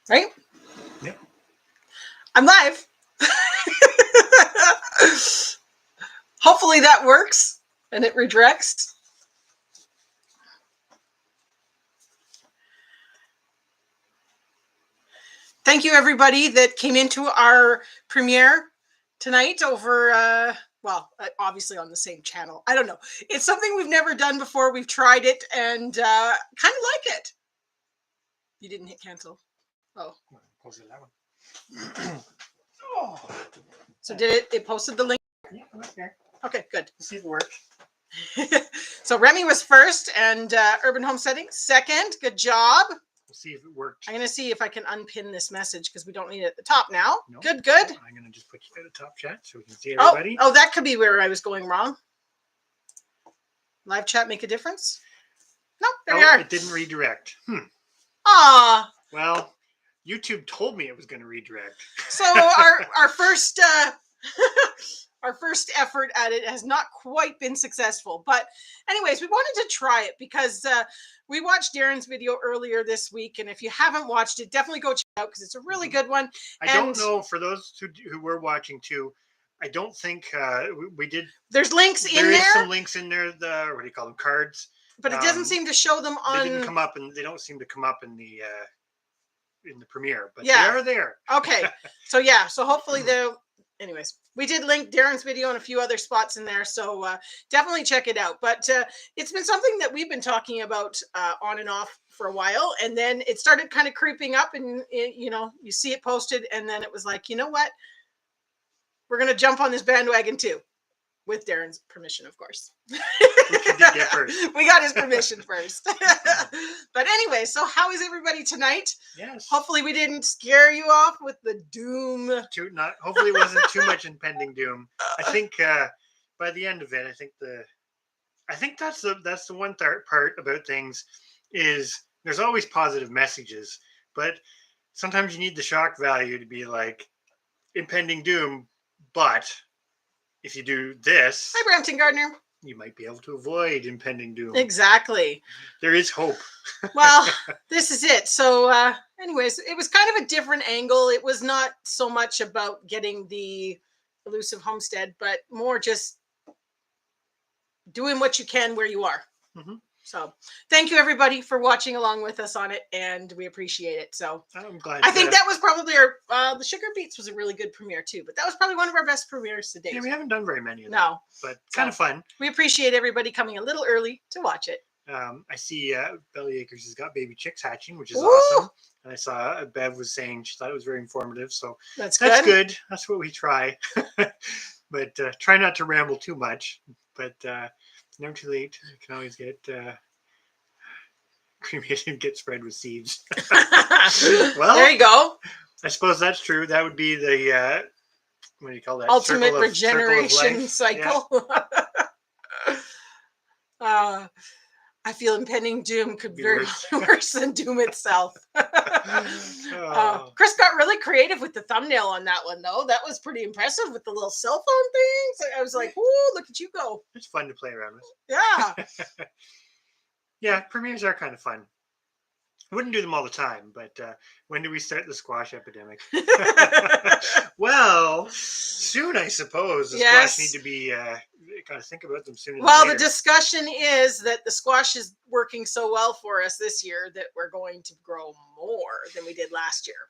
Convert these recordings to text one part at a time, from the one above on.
Right? Yep. I'm live. Hopefully that works and it redirects. Thank you, everybody that came into our premiere tonight over, obviously on the same channel. I don't know. It's something we've never done before. We've tried it and kind of like it. You didn't hit cancel. Oh. Close that one. Oh. So did it posted the link? Yeah, right there. Okay, good. Let's see if it works. So Remy was first and Urban Homesteading second. Good job. We'll see if it worked. I'm going to see if I can unpin this message because we don't need it at the top now. No. Good, good. I'm going to just put you at the top chat so we can see everybody. Oh, that could be where I was going wrong. Live chat make a difference? No, there we are. It didn't redirect. Ah. Well, YouTube told me it was going to redirect. So our first our first effort at it has not quite been successful. But anyways, we wanted to try it because we watched Darren's video earlier this week. And if you haven't watched it, definitely go check it out because it's a really good one. I don't know, for those who were watching too, I don't think we did. There's links in there. There is some links in there, what do you call them, cards. But it doesn't seem to show them on. They didn't come up, and they don't seem to come up in the premiere, but they are there. Okay. So yeah, so hopefully they'll. Anyways, we did link Darren's video and a few other spots in there, so definitely check it out. But it's been something that we've been talking about on and off for a while, and then it started kind of creeping up, and you see it posted, and then it was like, you know what, we're gonna jump on this bandwagon too, with Darren's permission, of course. We got his permission first. But anyway, so how is everybody tonight? Yes. Hopefully we didn't scare you off with the doom. Hopefully it wasn't too much impending doom. I think by the end of it, I think that's the one part about things is there's always positive messages, but sometimes you need the shock value to be like impending doom, but if you do this, hi Brampton Gardner, you might be able to avoid impending doom. Exactly. There is hope. Well, this is it. So anyways, it was kind of a different angle. It was not so much about getting the elusive homestead, but more just doing what you can where you are. Mm-hmm. So thank you everybody for watching along with us on it, and we appreciate it. So I'm glad. I think that was probably our the Sugar Beets was a really good premiere too, but that was probably one of our best premieres to date. Yeah, we haven't done very many of them. No, but kind of fun. We appreciate everybody coming a little early to watch it. I see Belly Acres has got baby chicks hatching, which is awesome. And I saw Bev was saying she thought it was very informative. So that's good. That's what we try. But try not to ramble too much. But never too late. You can always get cremated and get spread with seeds. Well, there you go. I suppose that's true. That would be the what do you call that? Ultimate regeneration cycle. Yeah. I feel impending doom could be very worse than doom itself. Chris got really creative with the thumbnail on that one, though. That was pretty impressive with the little cell phone things. I was like, "Ooh, look at you go!" It's fun to play around with. Yeah. Yeah, premieres are kind of fun. I wouldn't do them all the time, but when do we start the squash epidemic? Well, soon, I suppose. The squash need to be, got to think about them sooner. Well, the discussion is that the squash is working so well for us this year that we're going to grow more than we did last year.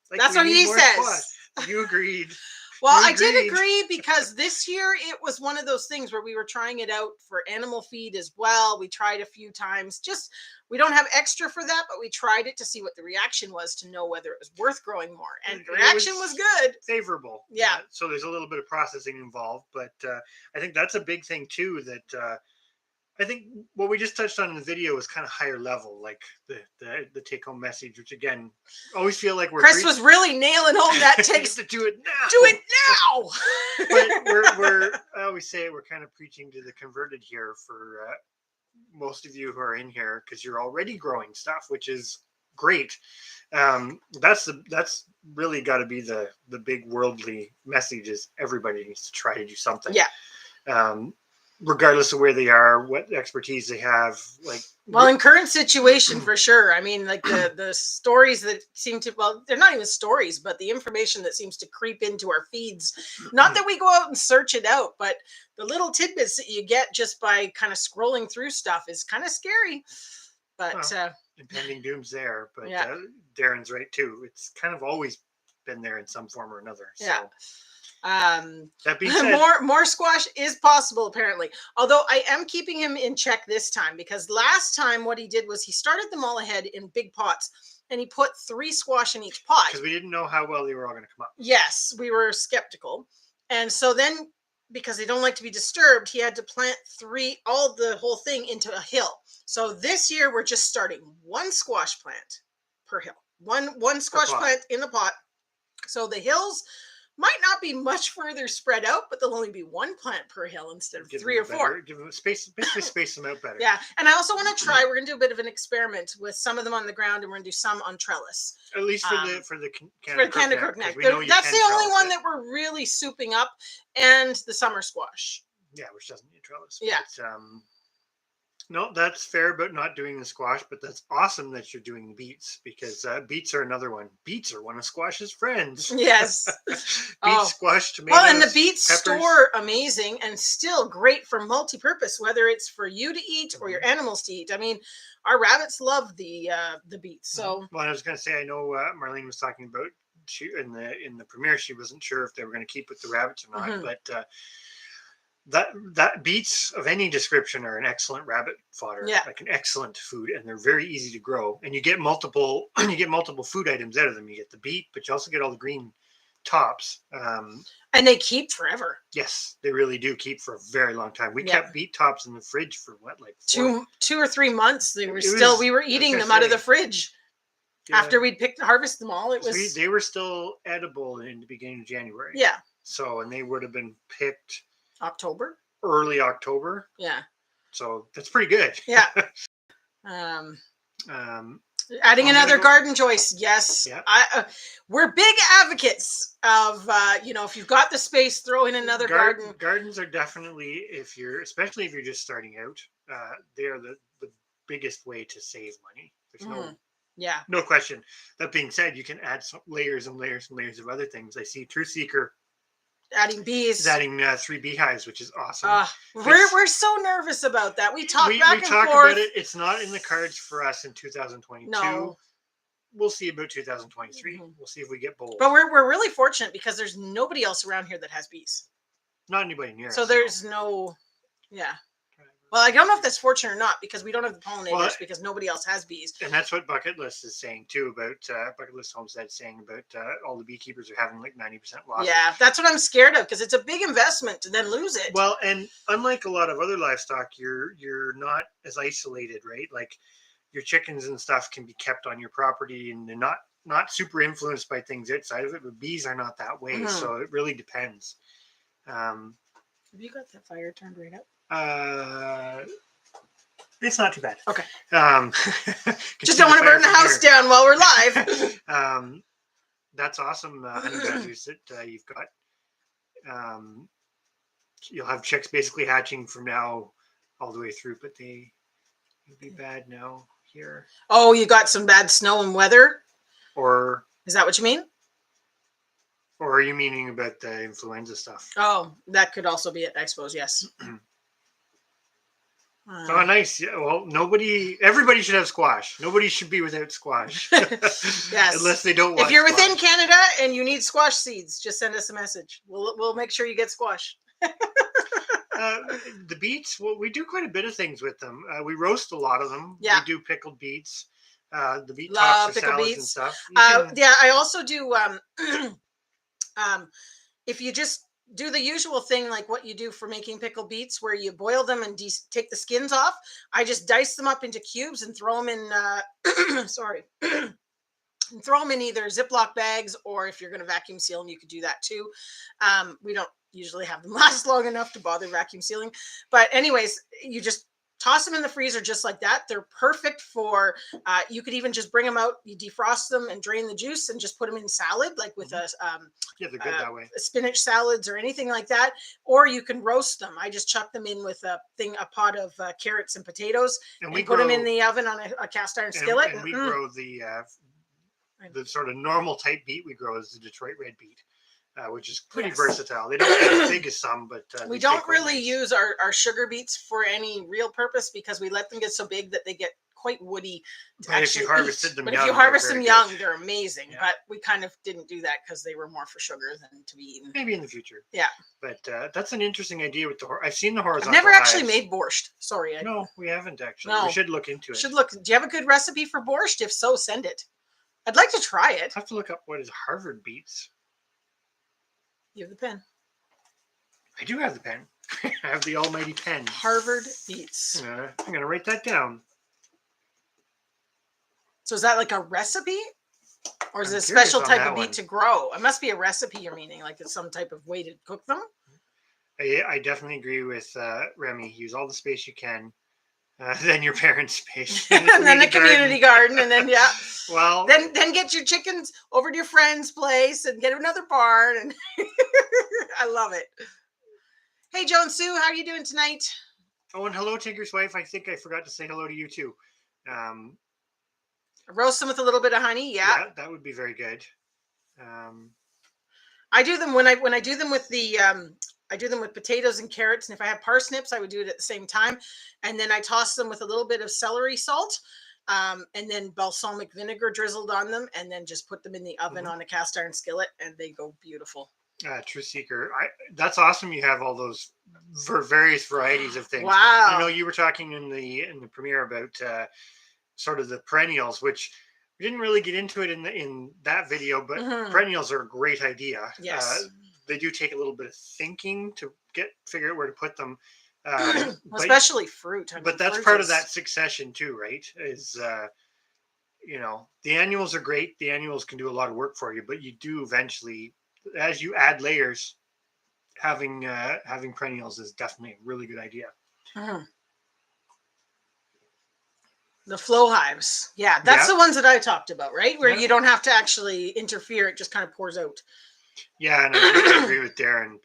Like that's what he says. Squash. You agreed. Well, I did agree because this year it was one of those things where we were trying it out for animal feed as well. We tried a few times. We don't have extra for that, but we tried it to see what the reaction was to know whether it was worth growing more. And the reaction was good. Favorable. Yeah. So there's a little bit of processing involved, but I think that's a big thing too, that I think what we just touched on in the video was kind of higher level, like the take-home message, which again, always feel like Chris was really nailing home that takes to do it now. Do it now. But I always say we're kind of preaching to the converted here for most of you who are in here because you're already growing stuff, which is great. That's really got to be the big worldly message is everybody needs to try to do something. Yeah. regardless of where they are, what expertise they have. Like, well, in current situation, for sure. I mean, like the stories that seem to, well, they're not even stories, but the information that seems to creep into our feeds. Not that we go out and search it out, but the little tidbits that you get just by kind of scrolling through stuff is kind of scary. But impending doom's there, but yeah. Darren's right too. It's kind of always been there in some form or another. So. Yeah. That being said, more squash is possible apparently. Although I am keeping him in check this time, because last time what he did was he started them all ahead in big pots, and he put 3 squash in each pot because we didn't know how well they were all going to come up. Yes, we were skeptical, and so then because they don't like to be disturbed, he had to plant the whole thing into a hill. So this year we're just starting 1 squash plant per hill, one squash plant in the pot. So the hills might not be much further spread out, but there'll only be 1 plant per hill instead of 3 or 4. Give them space, basically space them out better. Yeah, and I also want to try. We're gonna do a bit of an experiment with some of them on the ground, and we're gonna do some on trellis. At least for the Canada crookneck. That's the only one that we're really souping up, and the summer squash. Yeah, which doesn't need trellis. Yeah. But, no, that's fair about not doing the squash, but that's awesome that you're doing the beets, because beets are another one. Beets are one of squash's friends. Yes. Beets, squash, tomatoes. Well, and the beets peppers. store amazing and still great for multi-purpose, whether it's for you to eat or your animals to eat. I mean, our rabbits love the beets. So. Well, I was going to say, I know Marlene was talking about in the premiere, she wasn't sure if they were going to keep with the rabbits or not, but. That beets of any description are an excellent rabbit fodder, like an excellent food, and they're very easy to grow. And you get multiple food items out of them. You get the beet, but you also get all the green tops. And they keep forever. Yes, they really do keep for a very long time. We kept beet tops in the fridge for what, like 2 or 3 months. We were eating them out of the fridge after we'd harvest them all. They were still edible in the beginning of January. Yeah. So, and they would have been picked early October. Yeah. So that's pretty good. Yeah. Adding another garden choice. Yes. Yeah. We're big advocates of, if you've got the space, throw in another garden. Gardens are definitely, especially if you're just starting out, they are the biggest way to save money. There's no question. That being said, you can add some layers and layers and layers of other things. I see Truth Seeker adding bees. Is adding 3 beehives, which is awesome. We're so nervous about that. We talk back and forth about it. It's not in the cards for us in 2022. No. We'll see about 2023. We'll see if we get bold. But we're really fortunate because there's nobody else around here that has bees. Not anybody near us. So there's no. Well, I don't know if that's fortunate or not, because we don't have the pollinators, because nobody else has bees. And that's what Bucket List is saying too, about Bucket List Homestead saying about all the beekeepers are having like 90% losses. Yeah, that's what I'm scared of, because it's a big investment to then lose it. Well, and unlike a lot of other livestock, you're not as isolated, right? Like your chickens and stuff can be kept on your property, and they're not super influenced by things outside of it. But bees are not that way, so it really depends. Have you got that fire turned right up? It's not too bad. Okay. Just don't want to burn the house down while we're live. That's awesome, honey badgers that you've got. You'll have chicks basically hatching from now all the way through, but they'll be bad now here. Oh, you got some bad snow and weather? Or is that what you mean? Or are you meaning about the influenza stuff? Oh, that could also be it, I suppose, yes. Oh, nice. Yeah, well, everybody should have squash. Nobody should be without squash. Yes. Unless they don't want If you're squash. within Canada and you need squash seeds, just send us a message. We'll make sure you get squash. The beets, well, we do quite a bit of things with them. We roast a lot of them. Yeah. We do pickled beets. The beet tops or salads and stuff. I also do, if you just do the usual thing, like what you do for making pickled beets, where you boil them and take the skins off. I just dice them up into cubes and throw them in, and throw them in either Ziploc bags, or if you're going to vacuum seal them, you could do that too. We don't usually have them last long enough to bother vacuum sealing. But anyways, you just toss them in the freezer just like that. They're perfect for, you could even just bring them out, you defrost them and drain the juice and just put them in salad, like with Yeah, they're good that way. spinach salads or anything like that. Or you can roast them. I just chuck them in with a pot of carrots and potatoes and put them in the oven on a cast iron skillet. And we grow the sort of normal type beet we grow is the Detroit red beet. Which is pretty versatile. They don't get as big as some, but we don't really use our sugar beets for any real purpose because we let them get so big that they get quite woody. If you harvested them young, if you harvest them young, they're amazing. Yeah. But we kind of didn't do that because they were more for sugar than to be eaten. Maybe in the future. Yeah. But that's an interesting idea with the. I've seen the horizontal. I've never actually made borscht. Sorry. No, we haven't actually. No. We should look into it. Should look. Do you have a good recipe for borscht? If so, send it. I'd like to try it. I have to look up what is Harvard beets. You have the pen. I do have the pen. I have the almighty pen. Harvard beets. I'm going to write that down. So is that like a recipe? Or is it a special type of beet to grow? It must be a recipe you're meaning, like it's some type of way to cook them? I definitely agree with Remy. Use all the space you can. Then your parents' space. And then the community garden. And then, yeah. Well. Then get your chickens over to your friend's place and get another barn. And I love it. Hey, Joan Sue, how are you doing tonight? Oh, and hello, Tinker's wife. I think I forgot to say hello to you, too. Roast them with a little bit of honey. Yeah, that would be very good. I do them when I do them with the I do them with potatoes and carrots, and if I have parsnips, I would do it at the same time. And then I toss them with a little bit of celery salt, and then balsamic vinegar drizzled on them, and then just put them in the oven on a cast iron skillet, and they go beautiful. Truth seeker, that's awesome. You have all those various varieties of things. Wow! I know you were talking in the premiere about sort of the perennials, which we didn't really get into it in that video, but perennials are a great idea. Yes. They do take a little bit of thinking to figure out where to put them. Especially fruit. But that's part of that succession too, right? Is the annuals are great. The annuals can do a lot of work for you, but you do eventually, as you add layers, having perennials is definitely a really good idea. The flow hives. Yeah, that's the ones that I talked about, right? Where you don't have to actually interfere. It just kind of pours out. Yeah, and I agree with Darren.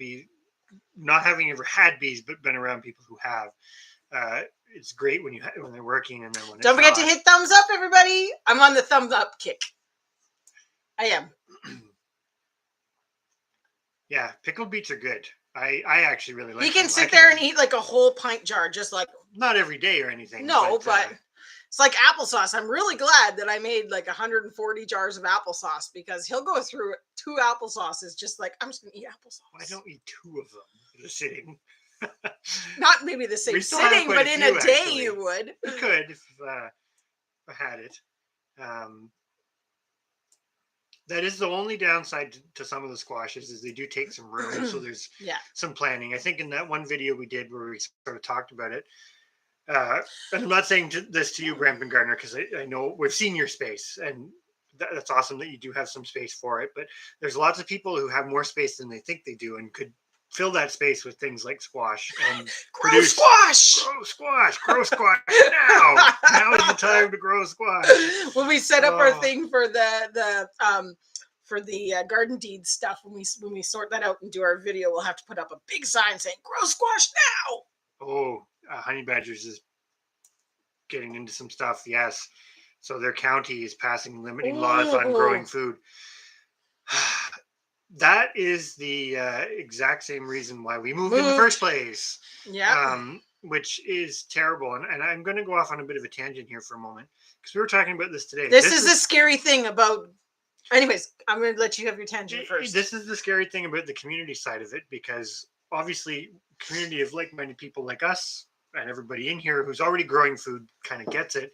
Not having ever had bees, but been around people who have. It's great when they're working, and then when don't forget to hit thumbs up, everybody. I'm on the thumbs up kick. I am. Yeah, pickled beets are good. I actually really like. You can sit there and eat like a whole pint jar, just like. Not every day or anything. No, but it's like applesauce. I'm really glad that I made like 140 jars of applesauce because he'll go through 2 applesauces just like, I'm just going to eat applesauce. I don't eat 2 of them in a sitting. Not maybe the same sitting, but in a day actually. You would. You could if I had it. That is the only downside to some of the squashes is they do take some room. So there's some planning. I think in that one video we did where we sort of talked about it, and I'm not saying this to you, Brampton Gardner, because I know we've seen your space, and that's awesome that you do have some space for it. But there's lots of people who have more space than they think they do and could fill that space with things like squash and grow squash. Grow squash now. Now is the time to grow squash. When we set up our thing for the garden deed stuff, when we sort that out and do our video, we'll have to put up a big sign saying "Grow squash now." Oh. Honey Badgers is getting into some stuff, yes. So their county is passing limiting laws on growing food. That is the exact same reason why we moved in the first place. Yeah. Which is terrible. And I'm going to go off on a bit of a tangent here for a moment because we were talking about this today. This is the scary thing about... Anyways, I'm going to let you have your tangent first. This is the scary thing about the community side of it because obviously community of like-minded people like us and everybody in here who's already growing food kind of gets it.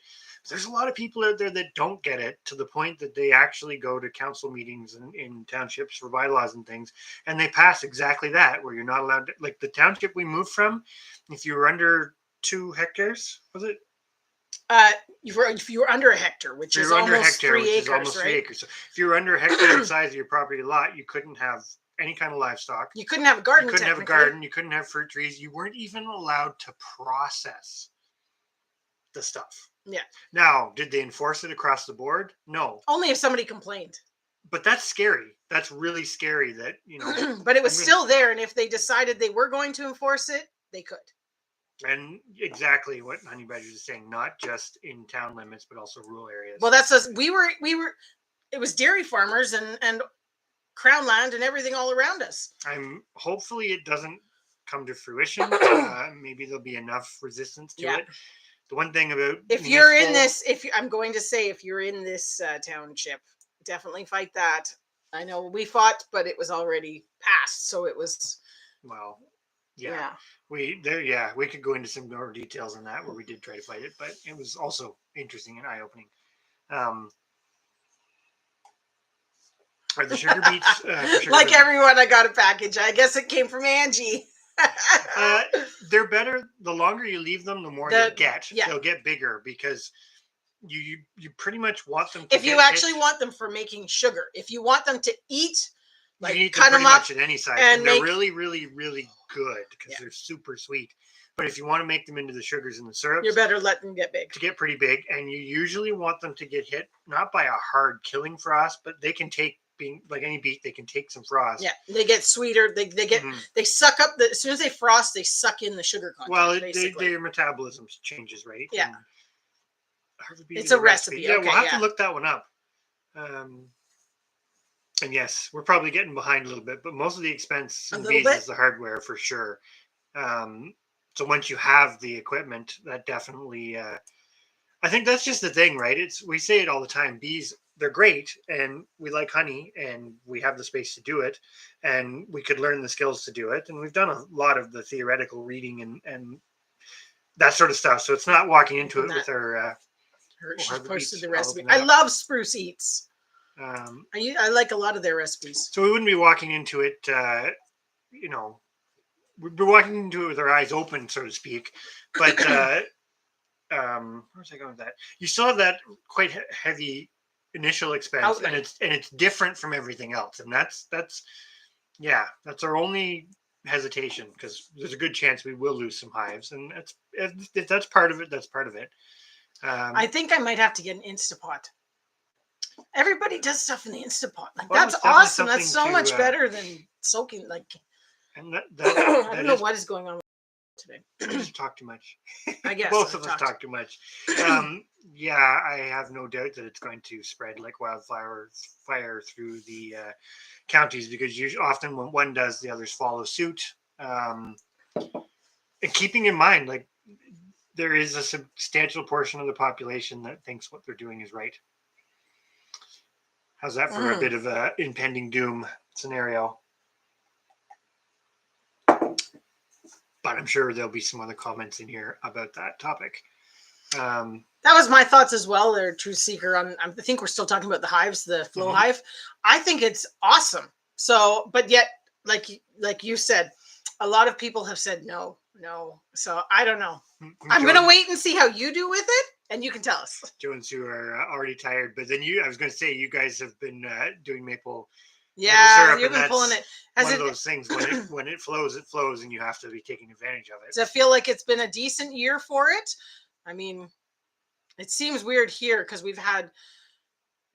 There's a lot of people out there that don't get it to the point that they actually go to council meetings in townships for bylaws and things, and they pass exactly that, where you're not allowed to, like the township we moved from, if you were under 2 hectares, was it? If you were under a hectare, which is almost 3 acres, right? So if you were under a hectare the size of your property lot, you couldn't have any kind of livestock. You couldn't have a garden. You couldn't have a garden. You couldn't have fruit trees. You weren't even allowed to process the stuff. Yeah. Now, did they enforce it across the board? No. Only if somebody complained. But that's scary. That's really scary that, But it was I'm gonna- still there, and if they decided they were going to enforce it, they could. And exactly what Honey Badger is saying, not just in town limits, but also rural areas. Well, that's us. We were. It was dairy farmers and crown land and everything all around us. Hopefully it doesn't come to fruition. Maybe there'll be enough resistance to it. The one thing about if you're in this, I'm going to say, if you're in this township, definitely fight that. I know we fought, but it was already passed, so it was. Well, yeah. We could go into some more details on that where we did try to fight it, but it was also interesting and eye-opening. Are the sugar beets like everyone? I got a package. I guess it came from Angie. They're better. The longer you leave them, the more they get. Yeah. They'll get bigger because you pretty much want them to if you actually want them for making sugar. If you want them to eat, like cut them up at any size, and they're really, really, really good because they're super sweet. But if you want to make them into the sugars and the syrups, you better let them get big. To get pretty big, and you usually want them to get hit not by a hard killing frost, but they can take, being like any beet, they can take some frost. Yeah, they get sweeter. They get they suck up as soon as they frost, they suck in the sugar content. Well, their metabolism changes, right? Yeah, and it's a recipe. Yeah, we'll have to look that one up. And yes, we're probably getting behind a little bit, but most of the expense in bees is the hardware for sure. So once you have the equipment, that definitely, I think that's just the thing, right? We say it all the time. Bees, they're great, and we like honey, and we have the space to do it, and we could learn the skills to do it, and we've done a lot of the theoretical reading and that sort of stuff. So it's not walking into it with our. She posted the recipe. I love Spruce Eats. I like a lot of their recipes. So we wouldn't be walking into it, we'd be walking into it with our eyes open, so to speak. But where was I going with that? You still have that quite heavy initial expense, and it's different from everything else, and that's our only hesitation, because there's a good chance we will lose some hives, and if that's part of it. That's part of it. I think I might have to get an Instapot. Everybody does stuff in the Instapot. That's awesome. That's so much better than soaking. And I don't know what is going on today. We just talk too much. I guess both of us talk too much. I have no doubt that it's going to spread like fire through the counties, because often when one does, the others follow suit. And keeping in mind, there is a substantial portion of the population that thinks what they're doing is right. How's that for a bit of a impending doom scenario? But I'm sure there'll be some other comments in here about that topic. That was my thoughts as well. They're a true seeker. I think we're still talking about the hives, the flow hive. I think it's awesome. So, but yet, like you said, a lot of people have said no. So I don't know. I'm going to wait and see how you do with it, and you can tell us. Joe and Sue are already tired, but then I was going to say, you guys have been doing maple. Yeah, you've been pulling it. One of those things, when it flows, and you have to be taking advantage of it. Does it feel like it's been a decent year for it? I mean, it seems weird here because we've had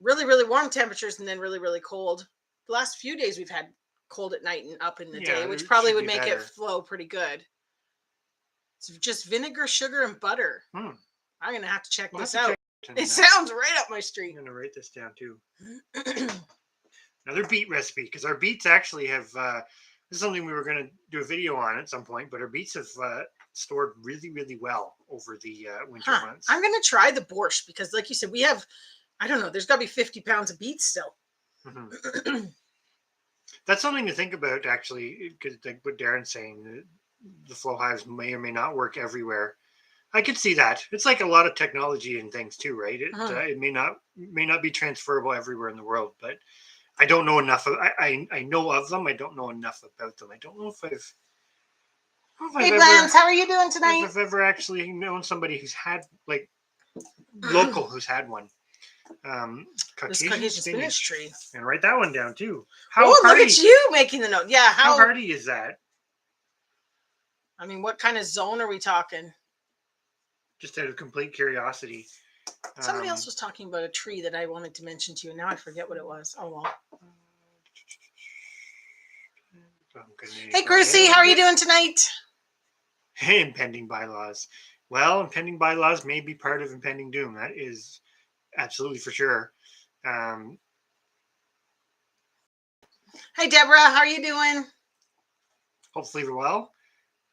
really, really warm temperatures and then really, really cold. The last few days we've had cold at night and up in the day, which probably would make it flow pretty good. It's just vinegar, sugar, and butter. I'm going to have to check this out. It sounds right up my street. I'm going to write this down too. Another beet recipe, because our beets actually have, this is something we were going to do a video on at some point, but our beets have stored really, really well over the winter months. I'm going to try the borscht, because like you said, we have, I don't know, there's got to be 50 pounds of beets still. That's something to think about, actually, because like what Darren's saying, the flow hives may or may not work everywhere. I could see that. It's like a lot of technology and things too, right? It may not be transferable everywhere in the world, but I don't know enough. I know of them. I don't know enough about them. I don't know if I've. Hey, Lance, how are you doing tonight? If I've ever actually known somebody who's had local who's had one. Caucasian spinach tree. And write that one down too. Look at you making the note. Yeah, how hardy is that? I mean, what kind of zone are we talking? just out of complete curiosity. Somebody else was talking about a tree that I wanted to mention to you. Now I forget what it was. Oh well. Hey, Chrissy, how are you doing tonight? Hey, impending bylaws. Well, impending bylaws may be part of impending doom. That is absolutely for sure. Hey, Deborah, how are you doing? Hopefully we're well.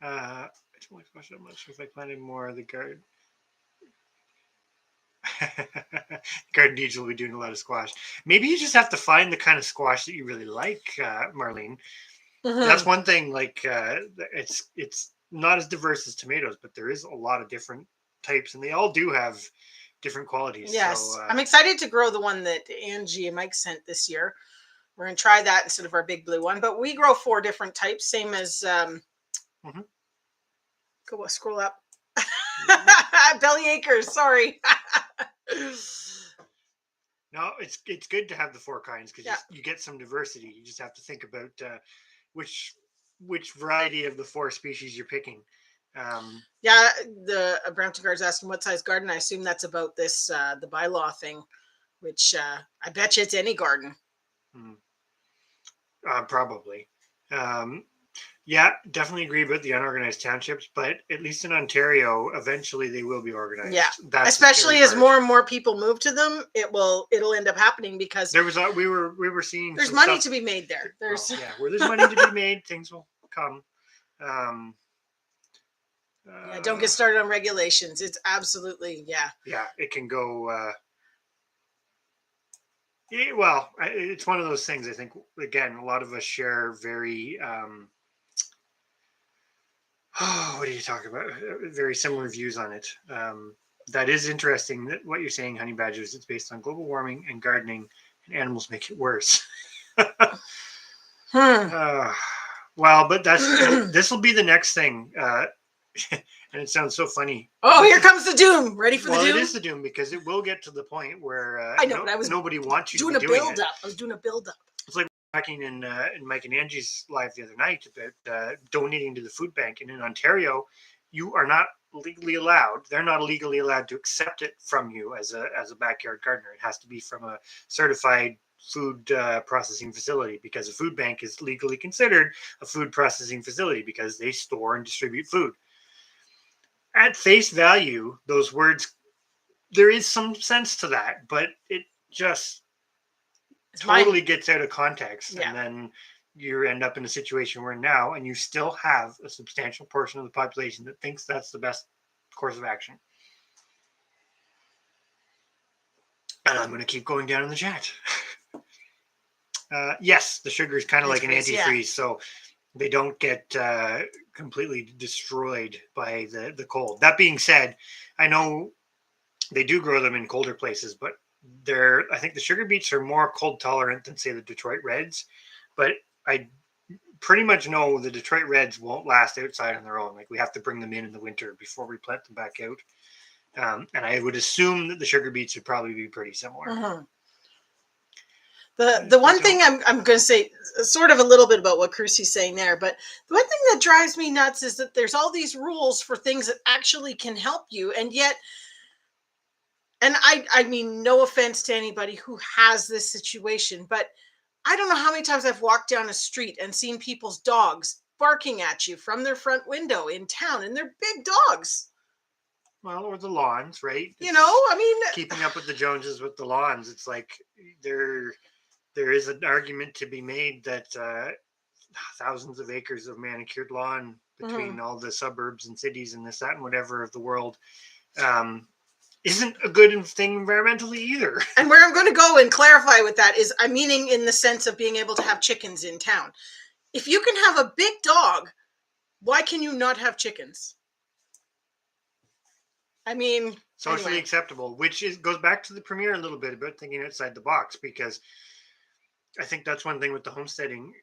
I'm not sure if I planted more of the garden. Garden Angel will be doing a lot of squash. Maybe you just have to find the kind of squash that you really like, Marlene. Mm-hmm. That's one thing. Like it's not as diverse as tomatoes, but there is a lot of different types, and they all do have different qualities. Yes, so, I'm excited to grow the one that Angie and Mike sent this year. We're gonna try that instead of our big blue one, but we grow 4 different types, same as Go scroll up. Belly Acres, sorry. No, it's good to have the 4 kinds because you get some diversity. You just have to think about which variety of the 4 species you're picking. The Brampton Guard's asking what size garden. I assume that's about this the bylaw thing, which I bet you it's any garden. Probably. Yeah, definitely agree about the unorganized townships, but at least in Ontario, eventually they will be organized. Yeah, that's especially as more and more people move to them, it'll end up happening because there was we were seeing there's money to be made there. There's where there's money to be made, things will come. Don't get started on regulations. It's absolutely yeah, it can go. Well, it's one of those things. I think again, a lot of us share very. What are you talking about? Very similar views on it. That is interesting. That what you're saying, honey badgers, it's based on global warming and gardening, and animals make it worse. Well, but this will be the next thing. And it sounds so funny. Oh, here comes the doom. Ready for the doom? Well, it is the doom because it will get to the point where I know, but I was nobody wants you doing to be a doing build it. up. I was doing a build up. It's like talking in Mike and Angie's live the other night about donating to the food bank, and in Ontario, you are not legally allowed. They're not legally allowed to accept it from you as a backyard gardener. It has to be from a certified food processing facility because a food bank is legally considered a food processing facility because they store and distribute food. At face value, those words, there is some sense to that, but it just totally gets out of context. And then you end up in a situation where now, and you still have a substantial portion of the population that thinks that's the best course of action. And I'm going to keep going down in the chat. Yes, the sugar is kind of like an antifreeze, so they don't get completely destroyed by the cold. That being said, I know they do grow them in colder places, but I think the sugar beets are more cold tolerant than, say, the Detroit Reds. But I pretty much know the Detroit Reds won't last outside on their own. Like, we have to bring them in the winter before we plant them back out. And I would assume that the sugar beets would probably be pretty similar. The one thing I'm going to say, sort of a little bit about what Chrissy's saying there, but the one thing that drives me nuts is that there's all these rules for things that actually can help you, and yet, and I mean, no offense to anybody who has this situation, but I don't know how many times I've walked down a street and seen people's dogs barking at you from their front window in town, and they're big dogs. Well, or the lawns, right? I mean, keeping up with the Joneses with the lawns. It's like there is an argument to be made that thousands of acres of manicured lawn between all the suburbs and cities and this, that, and whatever of the world isn't a good thing environmentally either. And where I'm going to go and clarify with that is I'm meaning in the sense of being able to have chickens in town. If you can have a big dog, why can you not have chickens? I mean, socially acceptable, which goes back to the premiere a little bit about thinking outside the box, because I think that's one thing with the homesteading.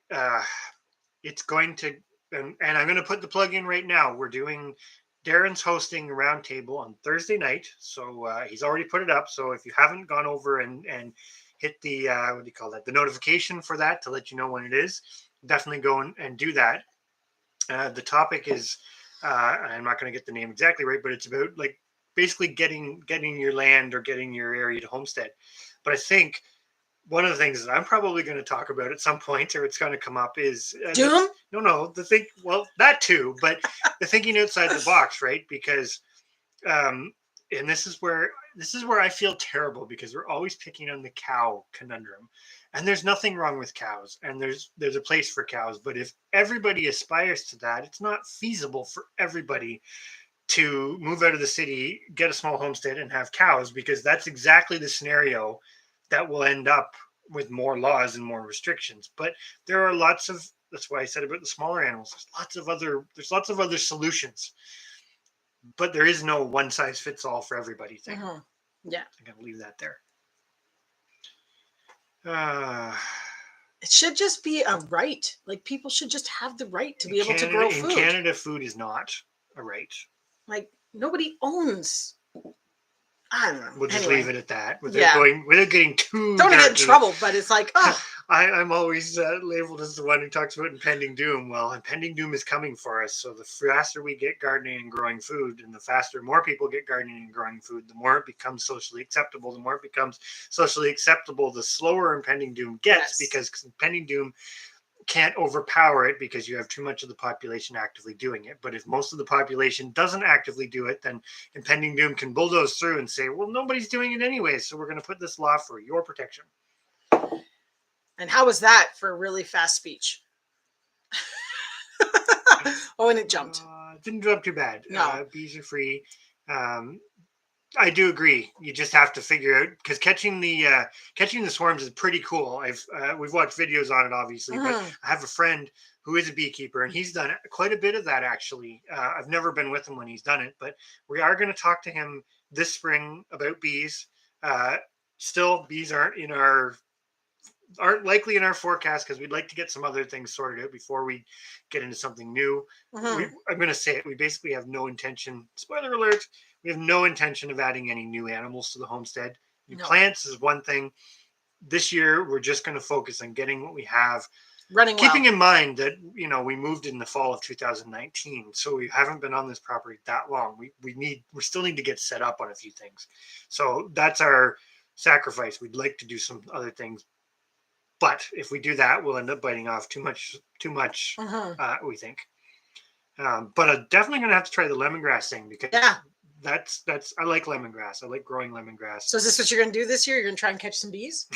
It's going to, and I'm going to put the plug in right now. Darren's hosting a roundtable on Thursday night, so he's already put it up. So if you haven't gone over and hit the what do you call that, the notification for that to let you know when it is, definitely go and do that. The topic is, I'm not going to get the name exactly right, but it's about like basically getting your land or getting your area to homestead. But I think one of the things that I'm probably going to talk about at some point, or it's going to come up, is Doom. the thing. Well, that too, but the thinking outside the box, right? Because, and this is where I feel terrible, because we're always picking on the cow conundrum, and there's nothing wrong with cows, and there's a place for cows. But if everybody aspires to that, it's not feasible for everybody to move out of the city, get a small homestead, and have cows, because that's exactly the scenario that will end up with more laws and more restrictions. But there are lots of, that's why I said about the smaller animals, there's lots of other solutions, but there is no one size fits all for everybody thing. Yeah, I'm gonna leave that there. It should just be a right. Like, people should just have the right to be able to grow food. In Canada, food is not a right. Like, nobody owns. I don't know. We'll just Anyway. leave it at that without getting too. Don't get in trouble, but it's like, oh. I'm always labeled as the one who talks about impending doom. Well, impending doom is coming for us. So the faster we get gardening and growing food, and the faster more people get gardening and growing food, the more it becomes socially acceptable. The more it becomes socially acceptable, the slower impending doom gets, because impending doom can't overpower it, because you have too much of the population actively doing it. But if most of the population doesn't actively do it, then impending doom can bulldoze through and say, well, nobody's doing it anyway, so we're going to put this law for your protection. And how was that for a really fast speech? Oh, and it jumped. Didn't jump too bad. No. Bees are free. I do agree. You just have to figure out, because catching the swarms is pretty cool. We've watched videos on it, obviously, but I have a friend who is a beekeeper, and he's done quite a bit of that, actually. I've never been with him when he's done it, but we are going to talk to him this spring about bees. Still, bees aren't likely in our forecast, because we'd like to get some other things sorted out before we get into something new. I'm going to say it. We basically have no intention, spoiler alert, we have no intention of adding any new animals to the homestead. New plants is one thing. This year, we're just going to focus on getting what we have running well. Keeping in mind that, we moved in the fall of 2019, so we haven't been on this property that long. We still need to get set up on a few things. So that's our sacrifice. We'd like to do some other things, but if we do that, we'll end up biting off too much, we think. But I'm definitely going to have to try the lemongrass thing, because that's I like lemongrass. I like growing lemongrass. So is this what you're going to do this year? You're going to try and catch some bees?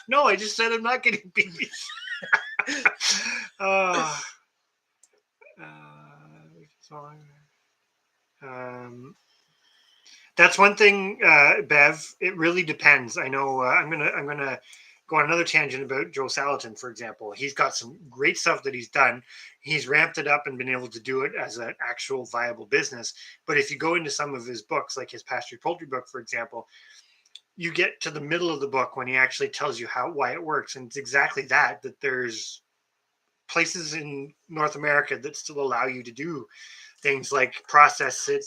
No, I just said I'm not getting bees. That's one thing, Bev. It really depends. I know. I'm gonna go on another tangent about Joe Salatin, for example. He's got some great stuff that he's done. He's ramped it up and been able to do it as an actual viable business. But if you go into some of his books, like his Pasture Poultry book, for example, you get to the middle of the book when he actually tells you why it works, and it's exactly that there's places in North America that still allow you to do things like process it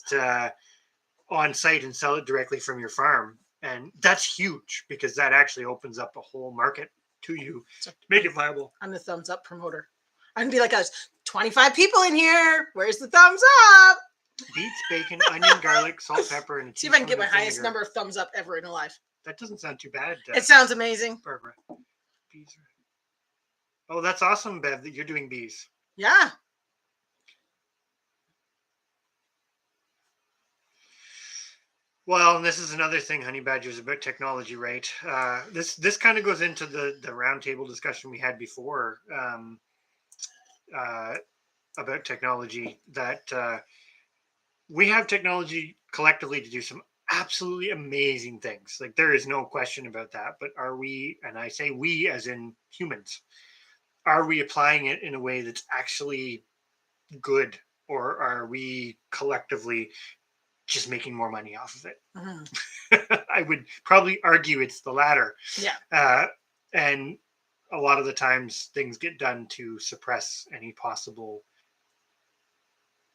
on site and sell it directly from your farm. And that's huge, because that actually opens up a whole market to you to make it viable. I'm the thumbs up promoter. I'm going to be like, us 25 people in here. Where's the thumbs up? Beets, bacon, onion, garlic, salt, pepper, and see if I can get my highest number of thumbs up ever in a life. That doesn't sound too bad. It sounds amazing. Barbara. Bees are... Oh, that's awesome, Bev, that you're doing bees. Yeah. Well, and this is another thing, honey badgers, about technology, right? This kind of goes into the roundtable discussion we had before about technology, that we have technology collectively to do some absolutely amazing things. Like, there is no question about that. But are we, and I say we as in humans, are we applying it in a way that's actually good, or are we collectively just making more money off of it? I would probably argue it's the latter. Yeah. And a lot of the times things get done to suppress any possible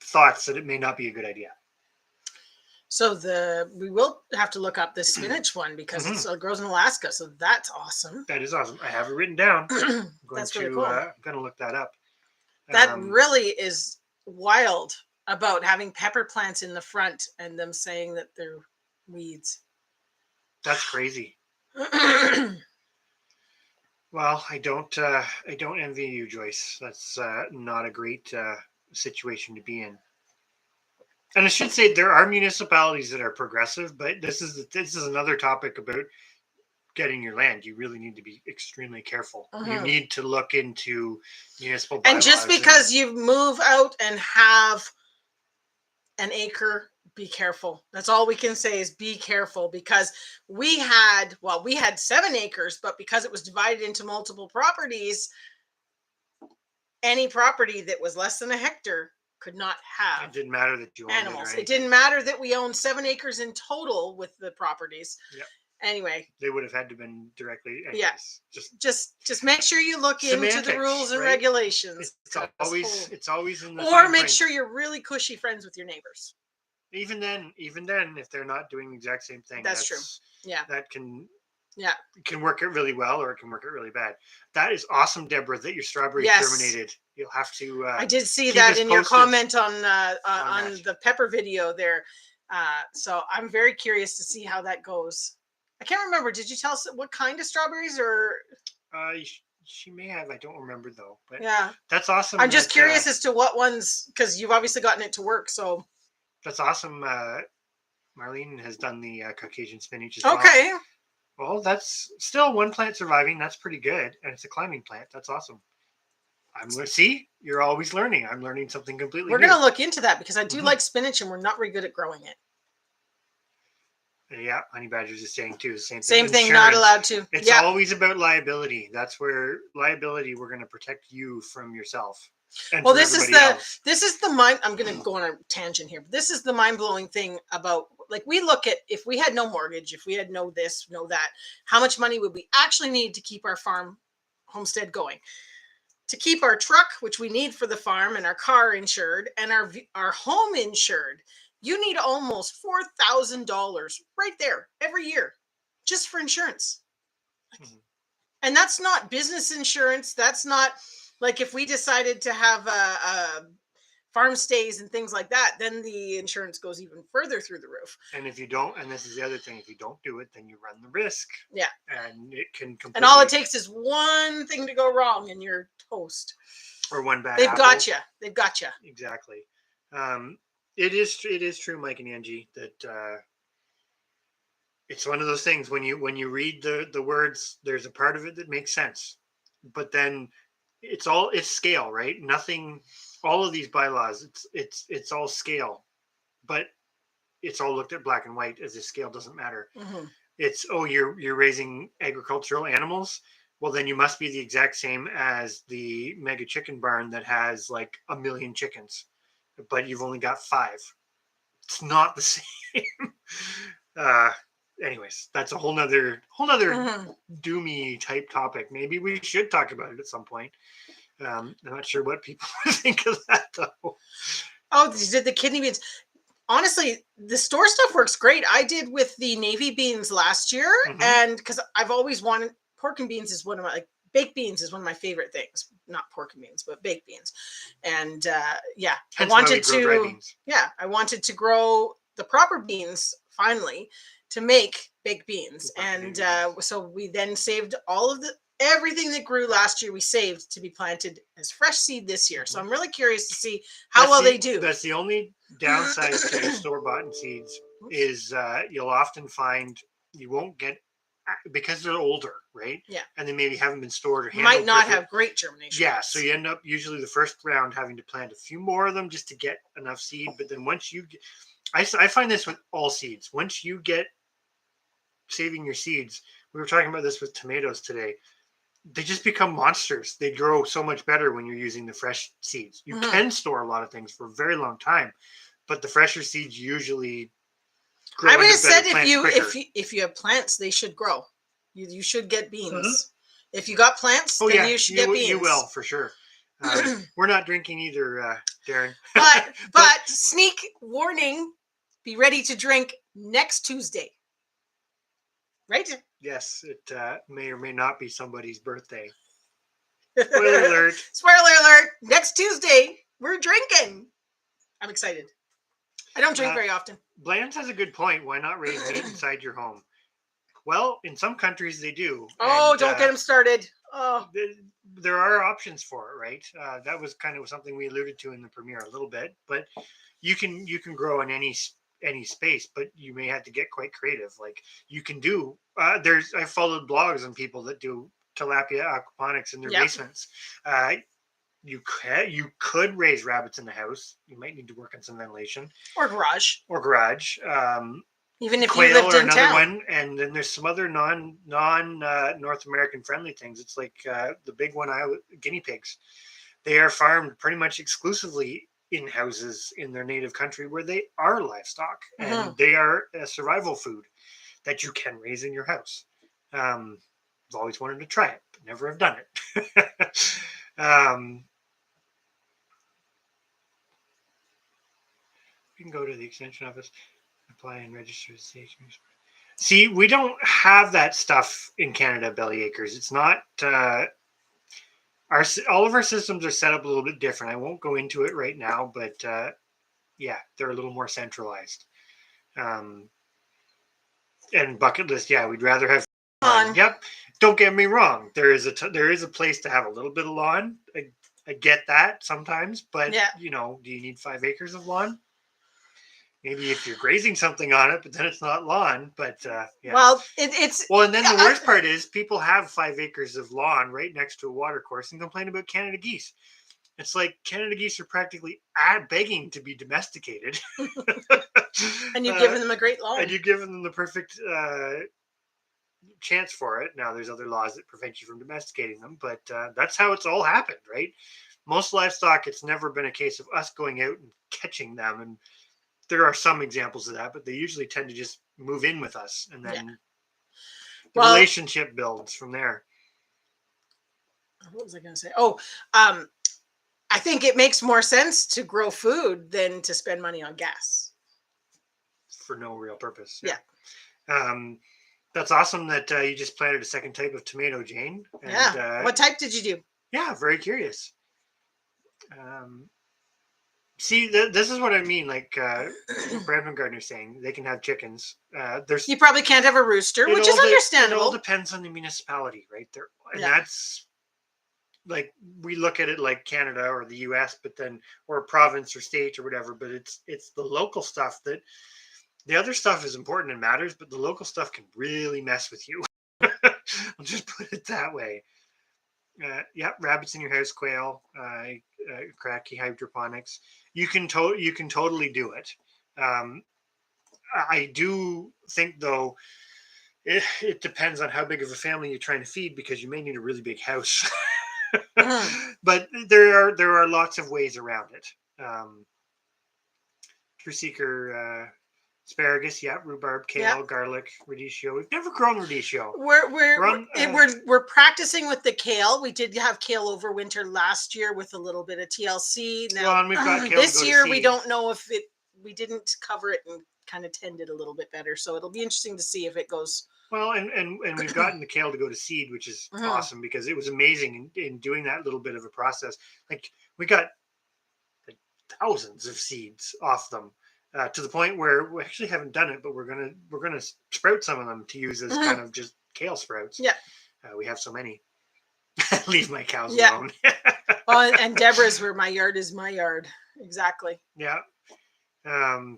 thoughts that it may not be a good idea. So we will have to look up this spinach one, because it grows in Alaska. So that's awesome. That is awesome. I have it written down. That's really cool. I'm going to look that up. That really is wild, about having pepper plants in the front and them saying that they're weeds. That's crazy. Well, I don't envy you, Joyce. That's not a great situation to be in. And I should say there are municipalities that are progressive, but this is another topic about getting your land. You really need to be extremely careful. You need to look into municipal bylaws. And just because you move out and have an acre, be careful. That's all we can say is be careful, because we had 7 acres, but because it was divided into multiple properties, any property that was less than a hectare could not have. It didn't matter that you owned animals. It, it didn't matter that we owned 7 acres in total with the properties. Yep. Anyway, they would have had to been directly. Anyways, yeah. Just make sure you look into the rules and regulations. It's always in the or make sure you're really cushy friends with your neighbors. Even then, if they're not doing the exact same thing, that's true. Yeah, that can. Yeah, it can work it really well, or it can work it really bad. That is awesome, Deborah, that your strawberry germinated. You'll have to. I did see that in your comment on the pepper video there. So I'm very curious to see how that goes. I can't remember. Did you tell us what kind of strawberries or? She may have. I don't remember though. But yeah, that's awesome. I'm just curious as to what ones, because you've obviously gotten it to work. So that's awesome. Marlene has done the Caucasian spinach as well. Okay. Well, that's still one plant surviving. That's pretty good, and it's a climbing plant. That's awesome. See, you're always learning. I'm learning something completely new. We're going to look into that, because I do like spinach, and we're not very good at growing it. Yeah, honey badgers is saying too. Same thing. Not allowed to. It's always about liability. That's where liability. We're going to protect you from yourself. Well, this is the mind. I'm going to go on a tangent here. But this is the mind blowing thing about, like, we look at, if we had no mortgage, if we had no this, no that, how much money would we actually need to keep our farm homestead going? To keep our truck, which we need for the farm, and our car insured, and our home insured, you need almost $4,000 right there every year just for insurance. And that's not business insurance. That's not like if we decided to have a farm stays and things like that, then the insurance goes even further through the roof. And if you don't, and this is the other thing, if you don't do it, then you run the risk. Yeah. And it can completely... And all it takes is one thing to go wrong and you're toast. Or one bad They've apple. got you. They've got you. Exactly. It is true, Mike and Angie, that it's one of those things when you read the words, there's a part of it that makes sense. But then it's scale, right? Nothing... all of these bylaws, it's all scale, but it's all looked at black and white, as if scale doesn't matter. It's, you're raising agricultural animals. Well, then you must be the exact same as the mega chicken barn that has like 1 million chickens, but you've only got 5. It's not the same. Anyways, that's a whole nother doomy type topic. Maybe we should talk about it at some point. I'm not sure what people think of that though. Oh, they did the kidney beans. Honestly, the store stuff works great. I did with the navy beans last year, and because I've always wanted pork and beans is one of my baked beans is one of my favorite things. Not pork and beans, but baked beans. And I wanted to grow the proper beans finally to make baked beans, and so we then saved everything that grew last year. We saved to be planted as fresh seed this year. So I'm really curious to see how well they do. That's the only downside to store-bought seeds is you'll often find you won't get, because they're older, right? Yeah. And they maybe haven't been stored or handled. Might not have great germination. Yeah. So you end up usually the first round having to plant a few more of them just to get enough seed. But then once you get, I find this with all seeds. Once you get saving your seeds, we were talking about this with tomatoes today. They just become monsters. They grow so much better when you're using the fresh seeds. You can store a lot of things for a very long time, but the fresher seeds usually grow. I would have said if you have plants, they should grow. You should get beans. If you got plants, then you should get beans. You will for sure. We're not drinking either, Darren. but sneak warning: be ready to drink next Tuesday. Right? Yes, it may or may not be somebody's birthday. Spoiler alert. Spoiler alert. Next Tuesday, we're drinking. I'm excited. I don't drink very often. Blands has a good point. Why not raise meat inside your home? Well, in some countries they do. Oh, And don't get him started. Oh, there are options for it, right? That was kind of something we alluded to in the premiere a little bit, but you can grow in any space, but you may have to get quite creative. Like you can do. I followed blogs on people that do tilapia aquaponics in their Yep. basements. You could raise rabbits in the house. You might need to work on some ventilation or garage. or garage. Even if you Quail lived or in another town. one, and then there's some other non North American friendly things. It's like the big one, guinea pigs. They are farmed pretty much exclusively in houses in their native country where they are livestock, and they are a survival food that you can raise in your house. I've always wanted to try it, but never have done it. You can go to the extension office, apply and register the station. See, we don't have that stuff in Canada, Belly Acres. It's not all of our systems are set up a little bit different. I won't go into it right now, but yeah, they're a little more centralized. And bucket list, yeah, we'd rather have lawn. Yep. Don't get me wrong. There is a place to have a little bit of lawn. I get that sometimes, but you know, do you need 5 acres of lawn? Maybe if you're grazing something on it, but then it's not lawn. But yeah. Well, it's well, and then the worst part is people have 5 acres of lawn right next to a water course and complain about Canada geese. It's like Canada geese are practically begging to be domesticated. And you've given them a great lawn. And you've given them the perfect chance for it. Now, there's other laws that prevent you from domesticating them, but that's how it's all happened, right? Most livestock, it's never been a case of us going out and catching them, and there are some examples of that, but they usually tend to just move in with us, and then the relationship builds from there. What was I going to say? Oh, I think it makes more sense to grow food than to spend money on gas for no real purpose. Yeah. That's awesome that you just planted a second type of tomato, Jane. And, yeah. What type did you do? Yeah, very curious. See, this is what I mean. Like Brandon Gardner's saying, they can have chickens. You probably can't have a rooster, which is understandable. It all depends on the municipality, right? There, and that's like we look at it like Canada or the U.S., but then or a province or state or whatever. But it's the local stuff that the other stuff is important and matters, but the local stuff can really mess with you. I'll just put it that way. Yeah, rabbits in your house, quail, cracky hydroponics. You can totally do it. I do think though, it depends on how big of a family you're trying to feed, because you may need a really big house. But there are lots of ways around it. True Seeker. Asparagus, yeah, rhubarb, kale, garlic, radicchio. We've never grown radicchio. We're practicing with the kale. We did have kale over winter last year with a little bit of TLC. Now, and we've got kale this year we don't know if we didn't cover it and kind of tend it a little bit better. So it'll be interesting to see if it goes. Well, and we've gotten the kale to go to seed, which is awesome, because it was amazing in doing that little bit of a process. Like we got like thousands of seeds off them. To the point where we actually haven't done it, but we're gonna sprout some of them to use as kind of just kale sprouts. Yeah, we have so many. Leave my cows alone. Oh, and Deborah's where my yard is my yard. Exactly. Yeah. A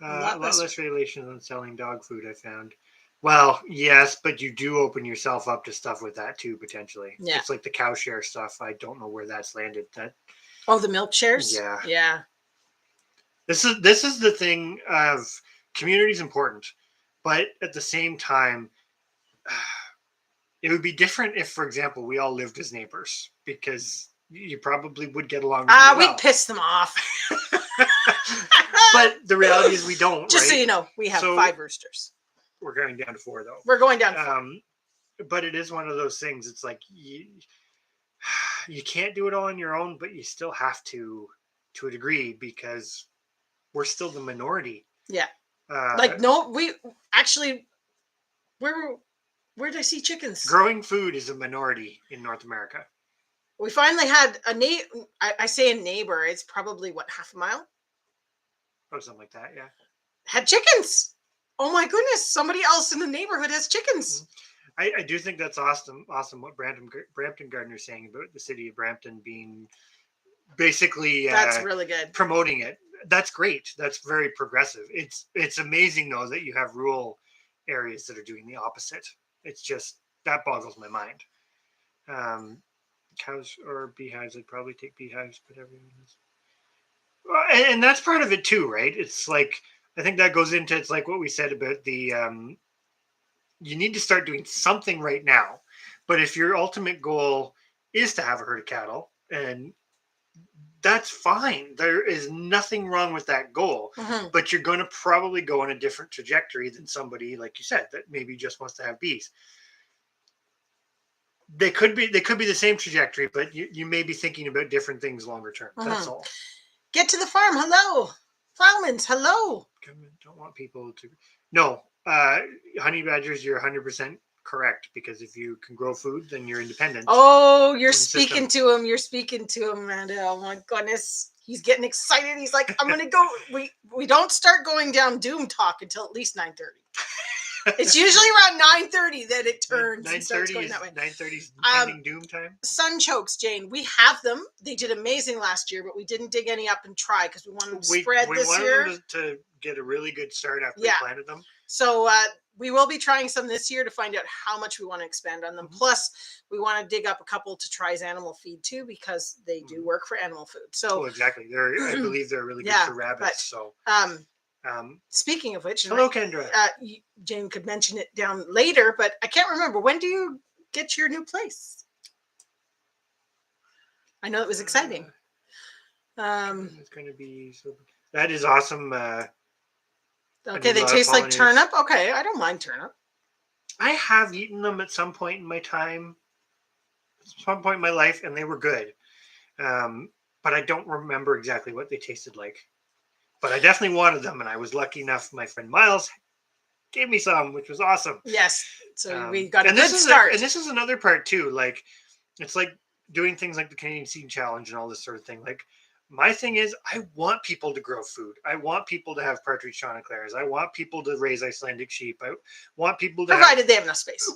lot less regulations on selling dog food, I found. Well, yes, but you do open yourself up to stuff with that too, potentially. Yeah. It's like the cow share stuff. I don't know where that's landed. The milk shares? Yeah. Yeah. This is the thing of community is important, but at the same time, it would be different if, for example, we all lived as neighbors, because you probably would get along really well. We'd piss them off. But the reality is we don't. Just so you know, we have 5 roosters. We're going down to 4, though. We're going down to 4. But it is one of those things. It's like you can't do it all on your own, but you still have to a degree, because we're still the minority. Yeah. We actually, where did I see chickens? Growing food is a minority in North America. We finally had a I say a neighbor. It's probably what, half a mile? Or something like that. Yeah. Had chickens. Oh my goodness! Somebody else in the neighborhood has chickens. I do think that's awesome. Awesome what Brampton Gardener's saying about the city of Brampton being basically That's really good. promoting it. That's great. That's very progressive. It's amazing though that you have rural areas that are doing the opposite. It's just that boggles my mind. Cows or beehives, I'd probably take beehives, but everyone is. Well, and that's part of it too, right? It's like I think that goes into it's like what we said about the you need to start doing something right now. But if your ultimate goal is to have a herd of cattle, and that's fine. There is nothing wrong with that goal, but you're going to probably go on a different trajectory than somebody, like you said, that maybe just wants to have bees. They could be the same trajectory, but you may be thinking about different things longer term. That's all. Get to the farm. Hello. Plowmans. Hello. Government don't want people to. No, honey badgers, you're 100% correct, because if you can grow food, then you're independent. Oh, you're speaking to him. You're speaking to him, Amanda. Oh my goodness. He's getting excited. He's like, I'm going to go. We don't start going down doom talk until at least 9:30. It's usually around 9:30 that it turns and starts going that way. 9:30 is pending doom time. Sun chokes, Jane. We have them. They did amazing last year, but we didn't dig any up and try because we wanted them to spread this year. We wanted them to get a really good start after we planted them. So we will be trying some this year to find out how much we want to expand on them. Plus, we want to dig up a couple to try as animal feed too, because they do work for animal food. So exactly. I believe they're really good for rabbits. Speaking of which, hello, Kendra. Jane could mention it down later, but I can't remember. When do you get your new place? I know it was exciting. It's going to be that is awesome. Okay, they taste like turnip. Okay, I don't mind turnip. I have eaten them at some point in my time, some point in my life, and they were good. But I don't remember exactly what they tasted like. But I definitely wanted them, and I was lucky enough. My friend Miles gave me some, which was awesome. Yes, so we got a good start. And this is another part too. Like, it's like doing things like the Canadian Seed Challenge and all this sort of thing. Like, my thing is, I want people to grow food. I want people to have partridge chanticleers. I want people to raise Icelandic sheep. I want people to provided they have enough space.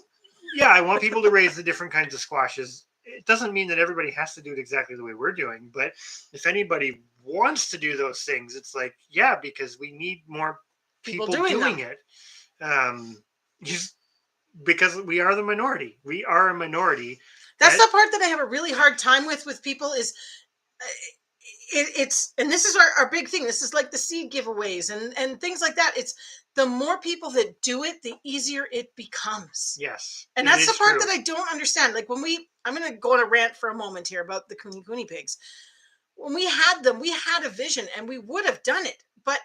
Yeah, I want people to raise the different kinds of squashes. It doesn't mean that everybody has to do it exactly the way we're doing, but if anybody wants to do those things, it's like, yeah, because we need more people doing it. Just because we are the minority. We are a minority. That's the part that I have a really hard time with people is it's, and this is our big thing. This is like the seed giveaways and things like that. It's the more people that do it, the easier it becomes. Yes. And that's the part that I don't understand. Like when I'm going to go on a rant for a moment here about the Guinea Pigs. When we had them, we had a vision and we would have done it. But,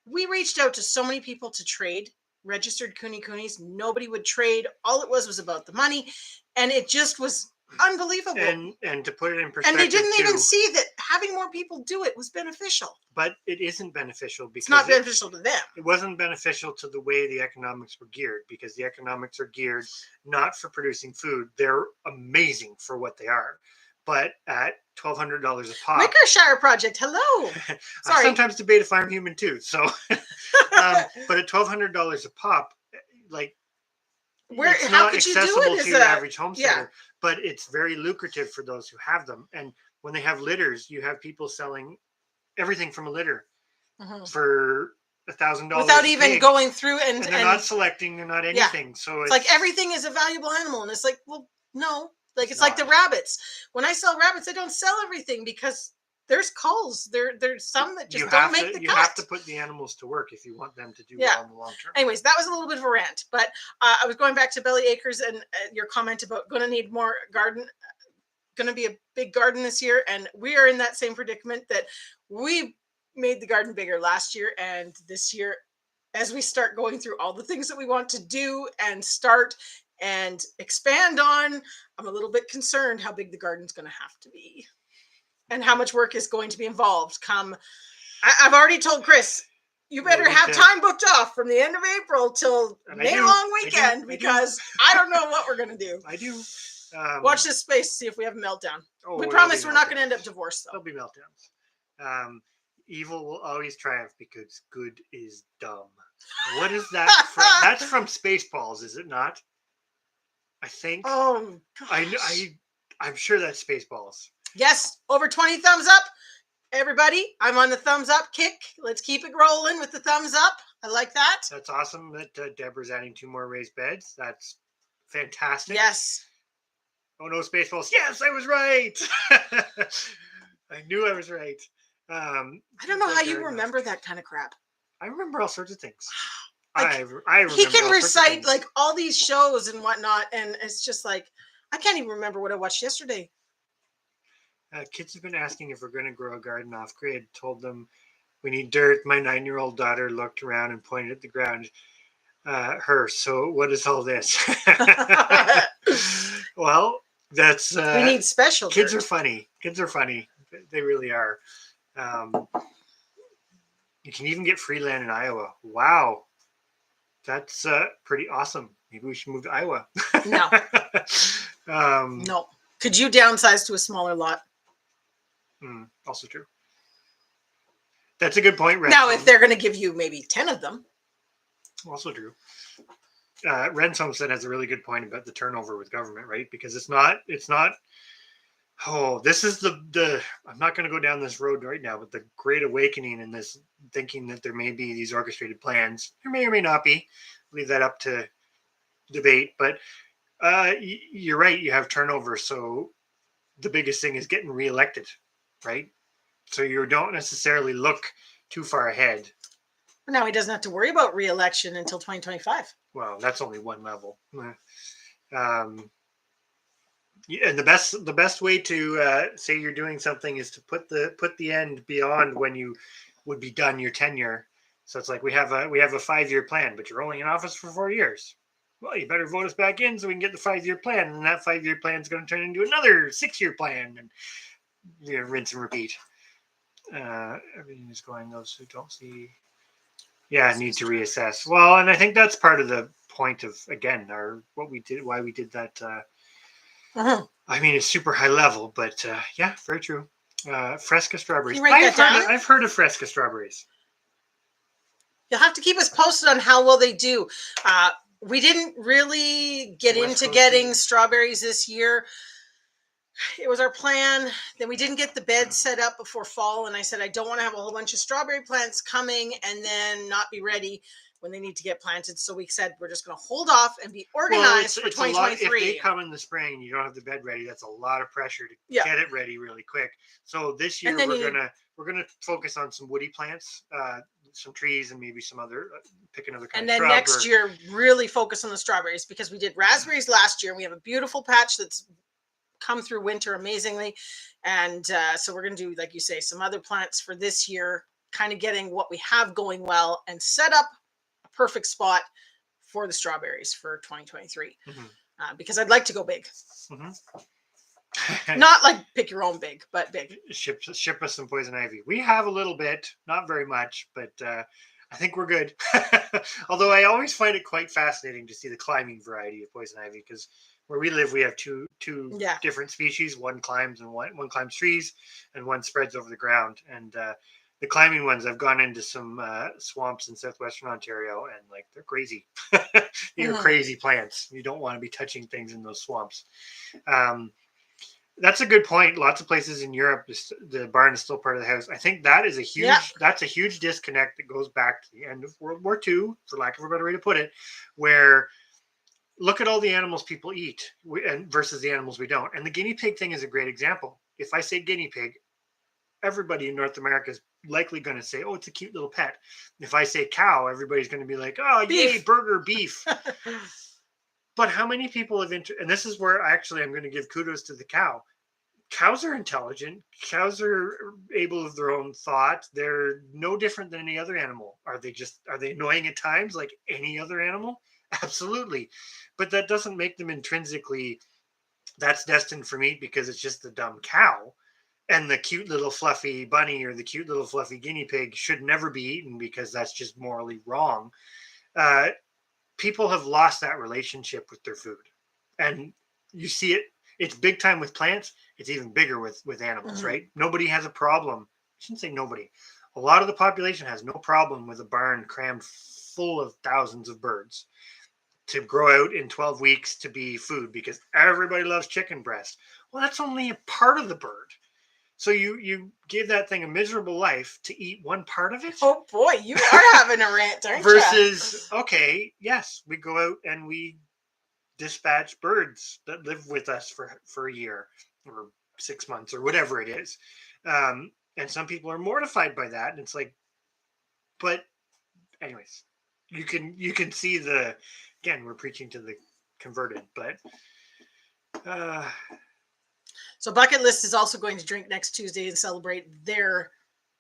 we reached out to so many people to trade registered Coonies. Nobody would trade. All it was about the money. And it just was unbelievable. And to put it in perspective, and they didn't even see that having more people do it was beneficial. But it isn't beneficial because it's not beneficial to them. It wasn't beneficial to the way the economics were geared, because the economics are geared not for producing food. They're amazing for what they are. But at $1,200 a pop. Wickershire Project, hello. I sometimes debate if I'm human too. So, but at $1,200 a pop, like, it's not accessible to your average homesteader, but it's very lucrative for those who have them. And when they have litters, you have people selling everything from a litter for $1,000 without even going through and they're not selecting, they're not anything. Yeah. So it's like everything is a valuable animal, and it's like, well, no. Like it's like the rabbits. When I sell rabbits, I don't sell everything because there's culls. There's some that just don't make the cut. You have to put the animals to work if you want them to do well in the long term. Anyways, that was a little bit of a rant, but I was going back to Belly Acres and your comment about going to need more garden. Going to be a big garden this year, and we are in that same predicament that we made the garden bigger last year, and this year, as we start going through all the things that we want to do and start and expand on, I'm a little bit concerned how big the garden's going to have to be and how much work is going to be involved. I've already told Chris, you better have time booked off from the end of April till May long weekend, because I don't know what we're going to do. I do. Watch this space, see if we have a meltdown. Oh, We there'll promise be we're not going to meltdowns. end up divorced, though. There'll be meltdowns. Evil will always triumph because good is dumb. What is that from? That's from Spaceballs, is it not? I think. Oh, gosh. I'm sure that's Spaceballs. Yes, over 20 thumbs up. Everybody, I'm on the thumbs up kick. Let's keep it rolling with the thumbs up. I like that. That's awesome that Deborah's adding 2 more raised beds. That's fantastic. Yes. Oh no, Spaceballs. Yes, I was right. I knew I was right. I don't know how you remember that kind of crap. I remember all sorts of things. Like, I remember he can all sorts of recite things. like all these shows and whatnot, and it's just like I can't even remember what I watched yesterday. Kids have been asking if we're going to grow a garden off grid. Told them we need dirt. My 9-year-old daughter looked around and pointed at the ground. So what is all this? Well, that's We need special kids dirt. are funny. Kids are funny. They really are. You can even get free land in Iowa. Wow. That's pretty awesome. Maybe we should move to Iowa. No. No. Could you downsize to a smaller lot? Also true. That's a good point, Red. Now, if they're going to give you maybe 10 of them. Also true. Ren Homestead has a really good point about the turnover with government, right? Because it's not. Oh, this is the. I'm not going to go down this road right now, but the Great Awakening and this thinking that there may be these orchestrated plans. There may or may not be. Leave that up to debate. But you're right. You have turnover, so the biggest thing is getting reelected, right? So you don't necessarily look too far ahead. Now he doesn't have to worry about re-election until 2025. Well, that's only one level. And the best way to say you're doing something is to put the end beyond when you would be done your tenure. So it's like we have a 5-year plan, but you're only in office for 4 years. Well, you better vote us back in so we can get the 5-year plan, and that 5-year plan is going to turn into another 6-year plan, and rinse and repeat. Everything is going. Those who don't see, need to reassess. Well, and I think that's part of the point of why we did that. I mean, it's super high level, but very true. Fresca strawberries. Can you write that down? I've heard of Fresca strawberries. You'll have to keep us posted on how well they do. We didn't really get into getting strawberries this year. It was our plan. Then we didn't get the bed set up before fall. And I said, I don't want to have a whole bunch of strawberry plants coming and then not be ready when they need to get planted. So we said, we're just going to hold off and be organized for 2023. If they come in the spring and you don't have the bed ready, that's a lot of pressure to get it ready really quick. So this year we're gonna focus on some woody plants, some trees, and maybe some other pick another kind of shrub. And then next year, really focus on the strawberries because we did raspberries last year. And we have a beautiful patch that's come through winter amazingly. And so we're going to do, like you say, some other plants for this year, kind of getting what we have going well and set up a perfect spot for the strawberries for 2023. Because I'd like to go big. Not like pick your own big, but big. Ship us some poison ivy. We have a little bit, not very much, but I think we're good. Although I always find it quite fascinating to see the climbing variety of poison ivy, because where we live, we have two different species. One climbs and one climbs trees, and one spreads over the ground. And the climbing ones, I've gone into some swamps in southwestern Ontario, and like they're crazy. They're crazy plants. You don't want to be touching things in those swamps. That's a good point. Lots of places in Europe, the barn is still part of the house. I think that is that's a huge disconnect that goes back to the end of World War II, for lack of a better way to put it, where look at all the animals people eat versus the animals we don't. And the guinea pig thing is a great example. If I say guinea pig, everybody in North America is likely going to say, oh, it's a cute little pet. If I say cow, everybody's going to be like, oh, beef. Yay, burger, beef. But how many people have and this is where actually I'm going to give kudos to the cow. Cows are intelligent. Cows are able of their own thought. They're no different than any other animal. Are they annoying at times like any other animal? Absolutely. But that doesn't make them intrinsically, that's destined for meat because it's just the dumb cow. And the cute little fluffy bunny or the cute little fluffy guinea pig should never be eaten because that's just morally wrong. People have lost that relationship with their food. And you see it. it's big time with plants. It's even bigger with animals, right? Nobody has a problem. I shouldn't say nobody. A lot of the population has no problem with a barn crammed full of thousands of birds to grow out in 12 weeks to be food because everybody loves chicken breast. Well, that's only a part of the bird. So you give that thing a miserable life to eat one part of it? Oh boy, you are having a rant, aren't you? Versus, okay, yes, we go out and we dispatch birds that live with us for a year or 6 months or whatever it is. And some people are mortified by that. And it's like, but anyways, you can see again, we're preaching to the converted, but so Bucket List is also going to drink next Tuesday and celebrate their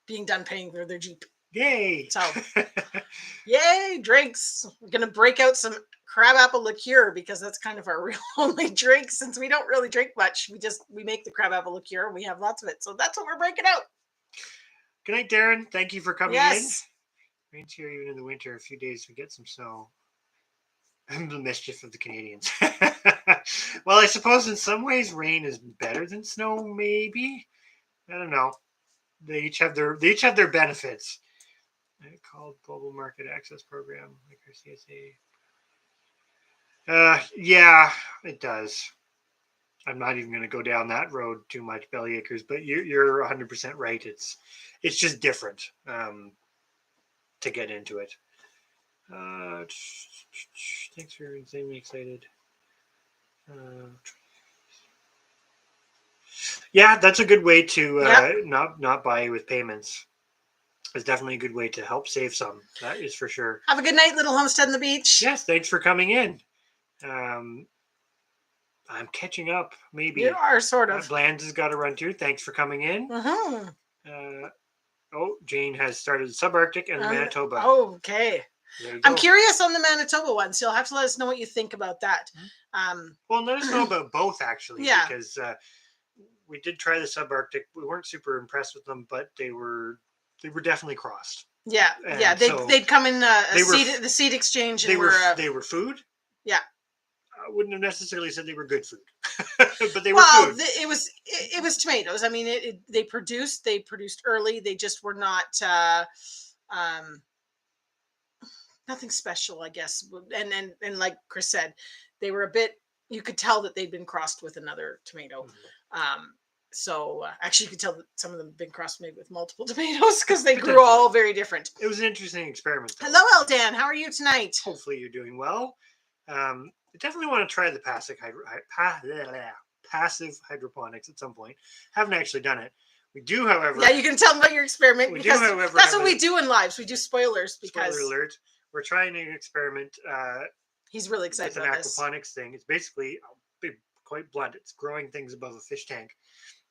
being done paying for their Jeep. Yay! So, yay, drinks. We're going to break out some crabapple liqueur because that's kind of our real only drink since we don't really drink much. We make the crabapple liqueur and we have lots of it. So that's what we're breaking out. Good night, Darren. Thank you for coming Yes. in. Rain's here even in the winter. A few days we get some snow. The mischief of the Canadians. Well, I suppose in some ways rain is better than snow. Maybe, I don't know. They each have their benefits. Called Global Market Access Program, like our CSA. Yeah, it does. I'm not even going to go down that road too much, belly acres. But you're 100% right. It's just different to get into it. Thanks for saying me excited. Yeah, that's a good way to not buy with payments. It's definitely a good way to help save some. That is for sure. Have a good night, little homestead on the beach. Yes, thanks for coming in. I'm catching up, maybe. You are sort of. Blands has got to run too. Thanks for coming in. Jane has started the subarctic and the Manitoba. Okay. I'm curious on the Manitoba one, so you'll have to let us know what you think about that. Well, let us know about both, actually, because we did try the subarctic. We weren't super impressed with them, but they were definitely crossed. Yeah, and yeah, they'd come in the seed exchange. And they were food. Yeah, I wouldn't have necessarily said they were good food, but they were food. It was tomatoes. I mean, they produced early. They just were not nothing special, I guess. And like Chris said, they were a bit. You could tell that they'd been crossed with another tomato. So actually, you could tell that some of them have been crossed maybe with multiple tomatoes because they grew all very different. It was an interesting experiment, though. Hello, Eldan. How are you tonight? Hopefully you're doing well. I definitely want to try the passive hydroponics at some point. Haven't actually done it. We do, however. Yeah, you can tell them about your experiment because that's what we do in lives. We do spoilers because. Spoiler alert. We're trying an experiment. He's really excited about this. It's an aquaponics thing. It's basically, I'll be quite blunt, it's growing things above a fish tank.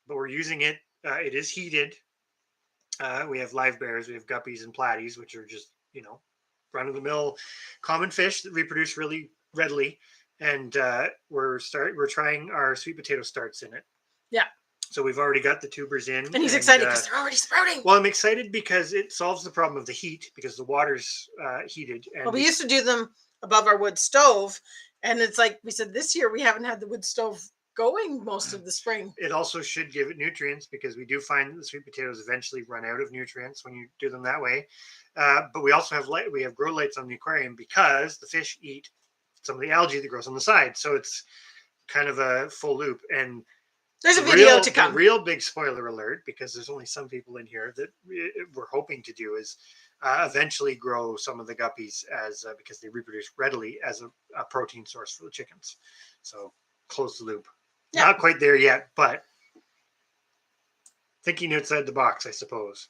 But we're using it. It is heated. We have live bears, we have guppies and platies, which are just, run-of-the-mill common fish that reproduce really readily. And we're trying our sweet potato starts in it. Yeah. So we've already got the tubers in. And he's excited because they're already sprouting. Well, I'm excited because it solves the problem of the heat because the water's heated. And we used to do them above our wood stove. And it's like we said, this year we haven't had the wood stove going most of the spring. It also should give it nutrients because we do find that the sweet potatoes eventually run out of nutrients when you do them that way. But we also have we have grow lights on the aquarium because the fish eat some of the algae that grows on the side. So it's kind of a full loop. And there's a video to come. The real big spoiler alert, because there's only some people in here that we're hoping to do is eventually grow some of the guppies as because they reproduce readily as a protein source for the chickens. So close the loop. Yeah. Not quite there yet, but thinking outside the box, I suppose.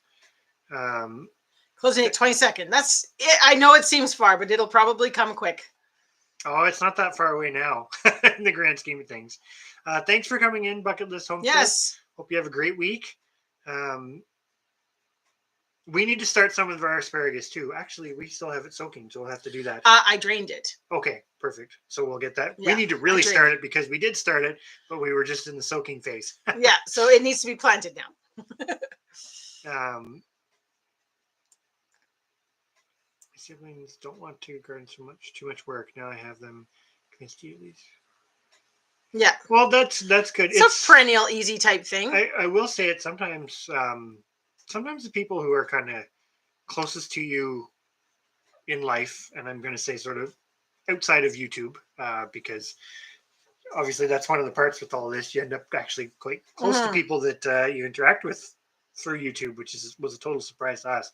Closing at 22nd. That's it. I know it seems far, but it'll probably come quick. Oh, it's not that far away now in the grand scheme of things. Thanks for coming in, Bucket List Homestead. Yes. Hope you have a great week. We need to start some of our asparagus too. Actually, we still have it soaking, so we'll have to do that. I drained it. Okay, perfect. So we'll get that. Yeah, we need to really start it because we did start it, but we were just in the soaking phase. Yeah, so it needs to be planted now. My siblings don't want to garden too much work. Now I have them convinced you at least. Yeah. Well, that's good. It's a perennial, easy type thing. I will say it sometimes. Sometimes the people who are kind of closest to you in life, and I'm going to say sort of outside of YouTube, because obviously that's one of the parts with all this. You end up actually quite close to people that you interact with through YouTube, which was a total surprise to us.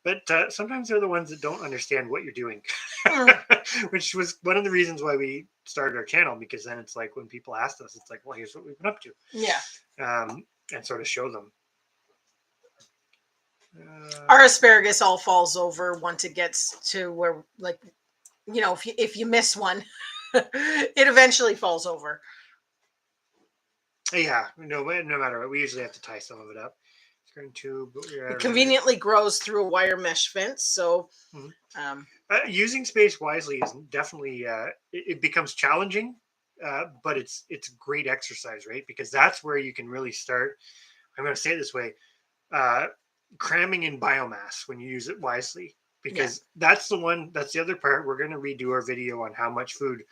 But sometimes they're the ones that don't understand what you're doing, which was one of the reasons why we started our channel. Because then it's like when people asked us, it's like, well, here's what we've been up to. Yeah. And sort of show them. Our asparagus all falls over once it gets to where, like, you know, if you miss one, it eventually falls over. Yeah, no matter what, we usually have to tie some of it up. It conveniently grows through a wire mesh fence, so using space wisely is definitely it becomes challenging, but it's great exercise, right? Because that's where you can really start. I'm going to say it this way: cramming in biomass when you use it wisely, because that's the other part. We're going to redo our video on how much food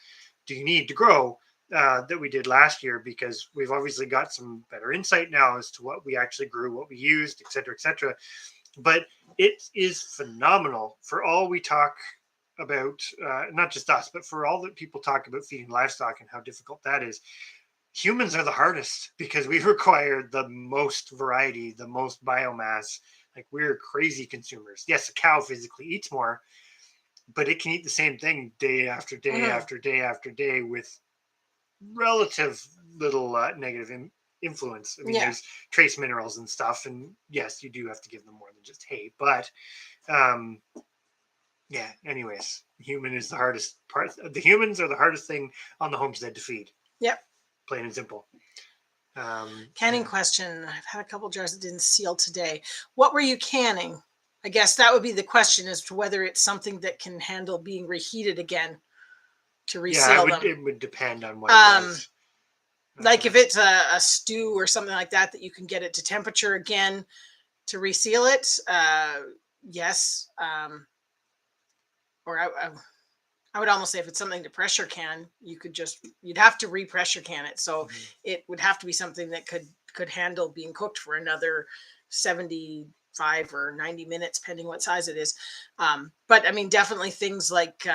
do you need to grow that we did last year, because we've obviously got some better insight now as to what we actually grew, what we used, et cetera, et cetera. But it is phenomenal for all we talk about, not just us, but for all that people talk about feeding livestock and how difficult that is. Humans are the hardest because we require the most variety, the most biomass. Like, we're crazy consumers. Yes, a cow physically eats more, but it can eat the same thing day after day after day after day with relative little negative influence. I mean, there's trace minerals and stuff, and yes, you do have to give them more than just hay, but anyways, human is the hardest part. The humans are the hardest thing on the homestead to feed. Yep. Plain and simple. Canning question. I've had a couple jars that didn't seal today. What were you canning? I guess that would be the question, as to whether it's something that can handle being reheated again to reseal them. It would depend on what it was. Like if it's a stew or something like that you can get it to temperature again to reseal it, yes. Or I would almost say if it's something to pressure can, you'd have to re-pressure can it. So it would have to be something that could handle being cooked for another 75 or 90 minutes, depending what size it is. But I mean, definitely things like,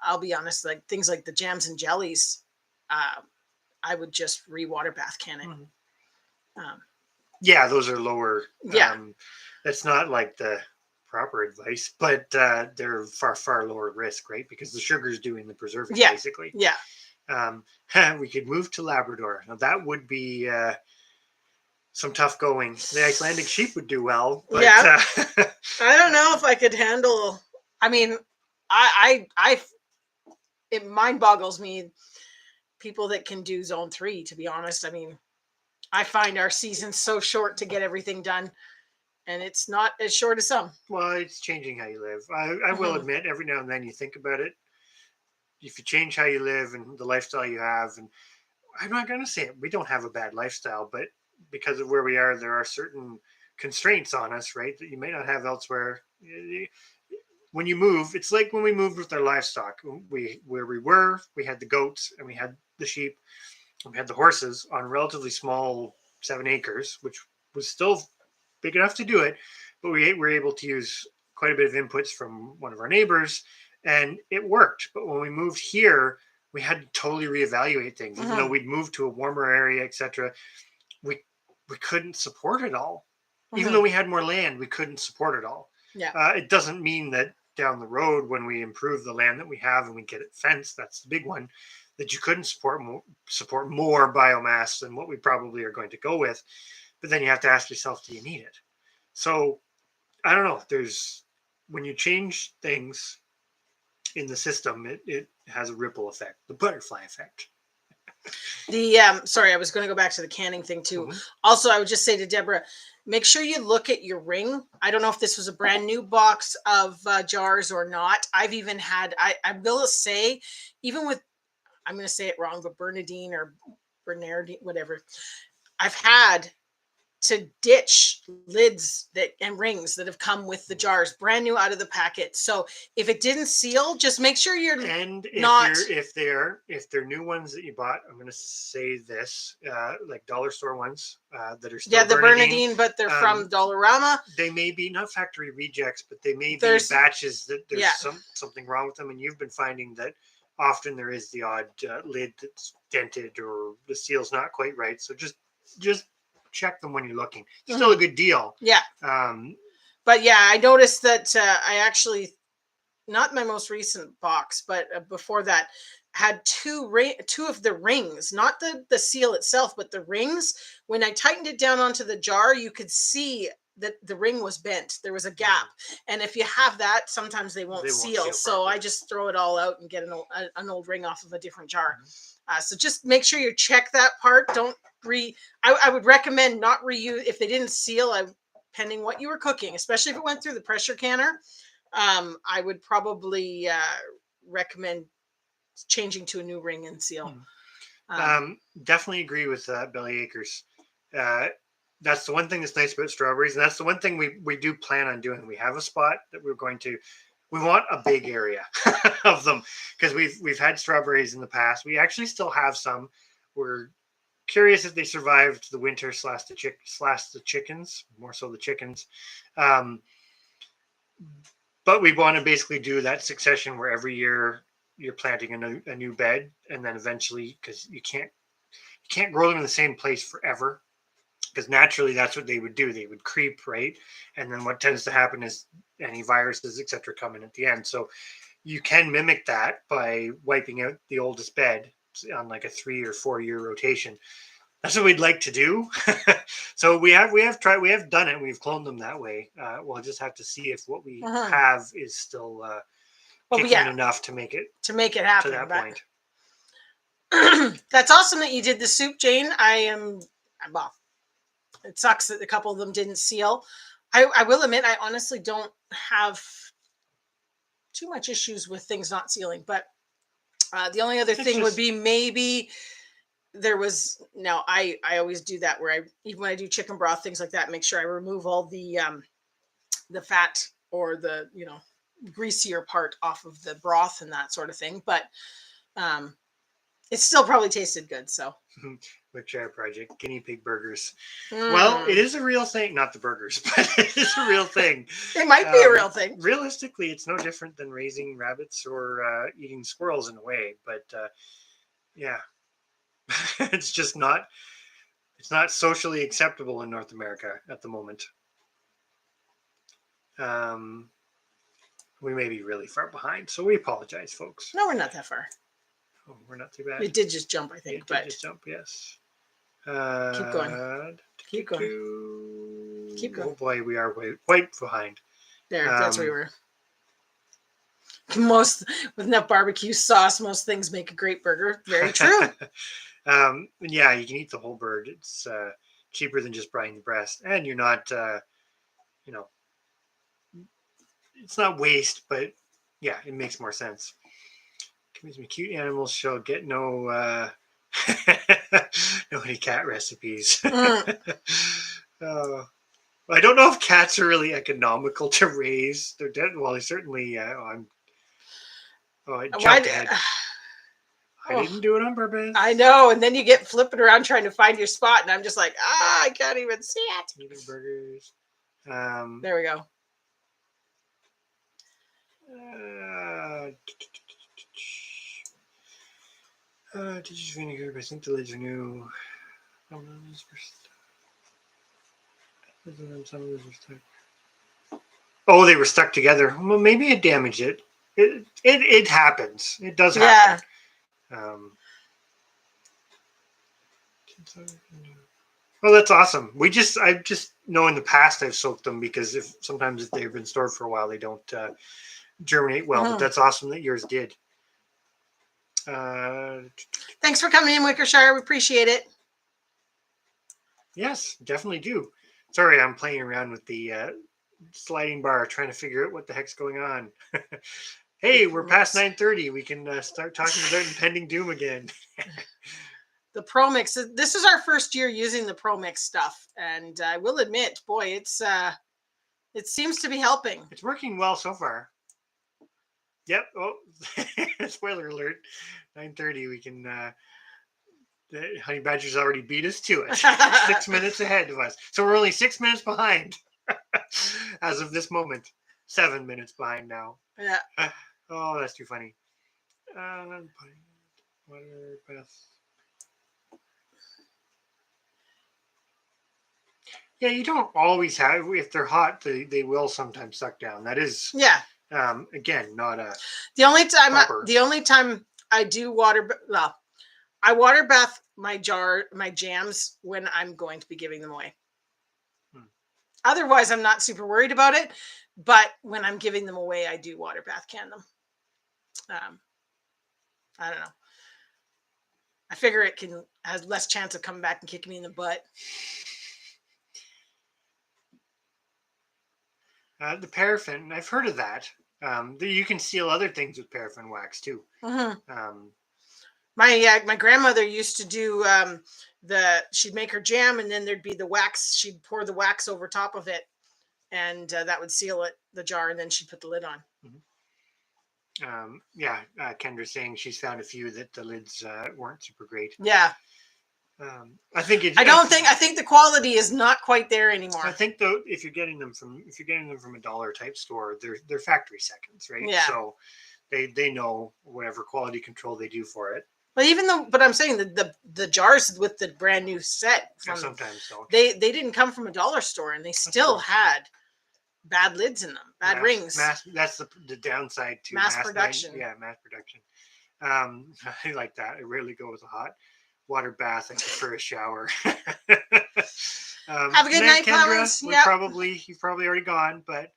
I'll be honest, like things like the jams and jellies, I would just re-water bath can it. Those are lower. That's not like the proper advice, but they're far lower risk, right? Because the sugar's doing the preserving, basically. We could move to Labrador. Now that would be some tough going. The Icelandic sheep would do well, but I don't know if I could handle. I mean, it mind boggles me, people that can do zone 3, to be honest. I mean, I find our season so short to get everything done, and it's not as short as some. Well, it's changing how you live. I will admit, every now and then you think about it. If you change how you live and the lifestyle you have, and I'm not going to say it, we don't have a bad lifestyle, but because of where we are, there are certain constraints on us, right, that you may not have elsewhere. When you move, it's like when we moved with our livestock. We had the goats and we had the sheep, and we had the horses on relatively small 7 acres, which was still big enough to do it, but we were able to use quite a bit of inputs from one of our neighbors, and it worked. But when we moved here, we had to totally reevaluate things. Even though we'd moved to a warmer area, etc., we couldn't support it all. Even though we had more land, we couldn't support it all. It doesn't mean that down the road, when we improve the land that we have and we get it fenced, that's the big one, that you couldn't support more biomass than what we probably are going to go with. But then you have to ask yourself, do you need it? So I don't know. When you change things in the system, it has a ripple effect, the butterfly effect. Sorry, I was going to go back to the canning thing too. Also, I would just say to Deborah, make sure you look at your ring. I don't know if this was a brand new box of jars or not. I've even had, I will say, even with, I'm going to say it wrong, but Bernardine or Bernardine, whatever. I've had to ditch lids and rings that have come with the jars, brand new out of the packet. So if it didn't seal, just make sure you're And if they're new ones that you bought, I'm gonna say this, like dollar store ones that are still the Bernadine, Bernadine, but they're from Dollarama. They may be not factory rejects, but they may be There's- batches that there's yeah. something wrong with them, and you've been finding that often there is the odd lid that's dented or the seal's not quite right. So just check them when you're looking. It's still a good deal. Yeah. But yeah, I noticed that I actually, not my most recent box, but before that, had two of the rings, not the seal itself, but the rings. When I tightened it down onto the jar, you could see that the ring was bent. There was a gap. And if you have that, sometimes they won't seal. So I just throw it all out and get an old ring off of a different jar. So just make sure you check that part. Don't I would recommend not reuse if they didn't seal, pending what you were cooking, especially if it went through the pressure canner. I would probably recommend changing to a new ring and seal. Definitely agree with Belly Acres. That's the one thing that's nice about strawberries, and that's the one thing we do plan on doing. We have a spot that we want a big area of them, because we've had strawberries in the past. We actually still have some. We're curious if they survived the winter / the chickens, more so the chickens. But we want to basically do that succession where every year you're planting a new bed, and then eventually, because you can't grow them in the same place forever, because naturally that's what they would do. They would creep, right? And then what tends to happen is any viruses, etc., come in at the end. So you can mimic that by wiping out the oldest bed on like a 3 or 4 year rotation. That's what we'd like to do. So we have done it. We've cloned them that way. We'll just have to see if what we have is still kicking enough to make it happen to that point. That's awesome that you did the soup, Jane. It sucks that a couple of them didn't seal. I will admit, I honestly don't have too much issues with things not sealing, but the only other thing would be maybe there was, now I always do that where even when I do chicken broth, things like that, make sure I remove all the fat or the, greasier part off of the broth and that sort of thing. But it still probably tasted good. So Wickshire Project, guinea pig burgers. Well, it is a real thing. Not the burgers, but it is a real thing. It might be a real thing. Realistically, it's no different than raising rabbits or eating squirrels in a way. But yeah, it's just not. It's not socially acceptable in North America at the moment. We may be really far behind, so we apologize, folks. No, we're not that far. Oh, we're not too bad. It did just jump, I think. It did just jump, yes. Keep going. Keep going. Keep going. Oh boy, we are quite behind. There, that's where we were. With enough barbecue sauce, most things make a great burger. Very true. Yeah, you can eat the whole bird. It's cheaper than just buying the breast, and you're not, it's not waste, but yeah, it makes more sense. Some cute animals shall get no any cat recipes. I don't know if cats are really economical to raise. They're dead. Well, they certainly. I jumped ahead. I didn't do it on purpose. I know, and then you get flipping around trying to find your spot, and I'm just like, I can't even see it. Eating burgers. There we go. Did you vinegar? I think the lids are new. Oh, they were stuck together. Well, maybe it damaged it. It happens. It does happen. Yeah. Well, that's awesome. I just know in the past I've soaked them because sometimes if they've been stored for a while, they don't germinate well. But that's awesome that yours did. Thanks for coming in, Wickershire. We appreciate it. Yes, definitely do. Sorry, I'm playing around with the sliding bar, trying to figure out what the heck's going on. Hey, we're past 9:30. We can start talking about impending doom again. The Pro Mix. This is our first year using the Pro Mix stuff, and I will admit, boy, it seems to be helping. It's working well so far. Yep. Oh, spoiler alert. 9:30. We can. The Honey Badger's already beat us to it. 6 minutes ahead of us. So we're only 6 minutes behind as of this moment. 7 minutes behind now. Yeah. Oh, that's too funny. Water bath. Yeah, you don't always have. If they're hot, they will sometimes suck down. That is, Yeah. again, not a. The only proper. time I do I water bath my jams when I'm going to be giving them away. Otherwise, I'm not super worried about it. But when I'm giving them away, I do water bath can them. I don't know. I figure it has less chance of coming back and kicking me in the butt. The paraffin, I've heard of that. You can seal other things with paraffin wax too. Mm-hmm. My grandmother used to do she'd make her jam, and then there'd be the wax. She'd pour the wax over top of it, and that would seal the jar, and then she'd put the lid on. Mm-hmm. Kendra's saying she's found a few that the lids weren't super great. Yeah. I think I think the quality is not quite there anymore. I think though, if you're getting them from a dollar type store, they're factory seconds, right? Yeah. So they know whatever quality control they do for it. But I'm saying the jars with the brand new set sometimes don't. They didn't come from a dollar store, and they still had bad lids in them, bad rings. That's the downside to mass production. Mass production. I like that. I rarely go with a hot water bath. I prefer a shower. Have a good night, Kendra. You've probably already gone, but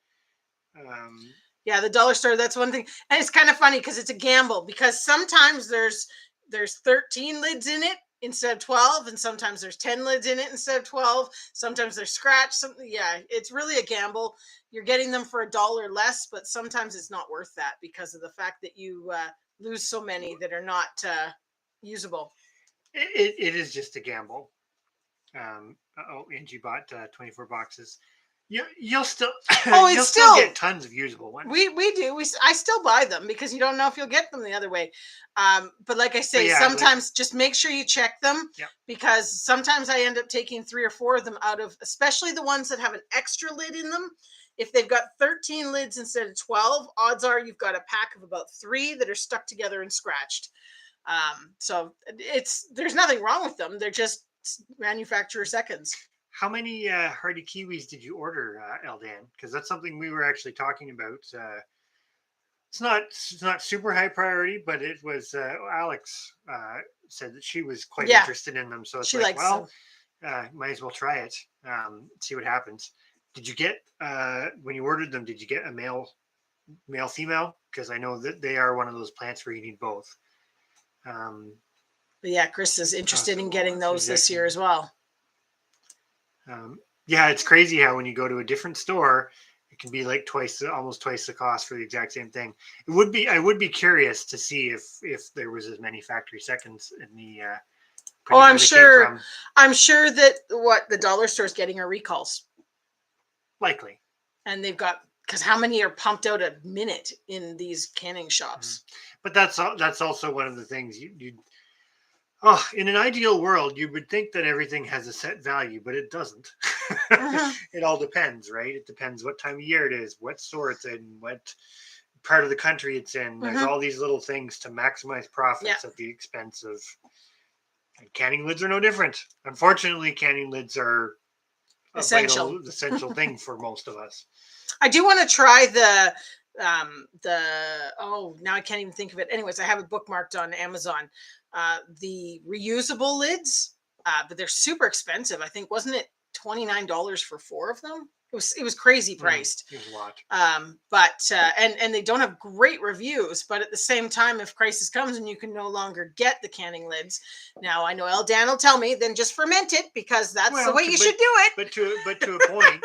yeah, the dollar store, that's one thing. And it's kind of funny because it's a gamble, because sometimes there's 13 lids in it instead of 12, and sometimes there's 10 lids in it instead of 12. Sometimes they're scratched. It's really a gamble. You're getting them for $1 less, but sometimes it's not worth that because of the fact that you lose so many that are not usable. It is just a gamble. Angie bought 24 boxes. You'll still still get tons of usable ones. We do. I still buy them because you don't know if you'll get them the other way. But like I say, sometimes just make sure you check them, because sometimes I end up taking 3 or 4 of them out of, especially the ones that have an extra lid in them. If they've got 13 lids instead of 12, odds are you've got a pack of about 3 that are stuck together and scratched. So there's nothing wrong with them. They're just manufacturer seconds. How many hardy kiwis did you order, Eldan? Because that's something we were actually talking about. It's not super high priority, but it was Alex said that she was quite interested in them. So it's might as well try it, see what happens. Did you get when you ordered them? Did you get a male female? Because I know that they are one of those plants where you need both. But yeah, Chris is interested in getting those this year as well. It's crazy how when you go to a different store, it can be like almost twice the cost for the exact same thing. I would be curious to see if there was as many factory seconds in the. I'm sure that what the dollar store is getting are recalls. Likely. And they've got, because how many are pumped out a minute in these canning shops? But that's also one of the things in an ideal world, you would think that everything has a set value, but it doesn't. It all depends, right? It depends what time of year it is, what store it's in, what part of the country it's in. There's all these little things to maximize profits at the expense of. And canning lids are no different. Unfortunately, canning lids are essential thing for most of us. I do want to try now I can't even think of it. Anyways, I have it bookmarked on Amazon. The reusable lids, but they're super expensive. I think, wasn't it $29 for 4 of them? It was crazy priced. It was a lot. But and they don't have great reviews. But at the same time, if crisis comes and you can no longer get the canning lids, now I know Dan will tell me, then just ferment it, because that's the way you should do it. But to a point,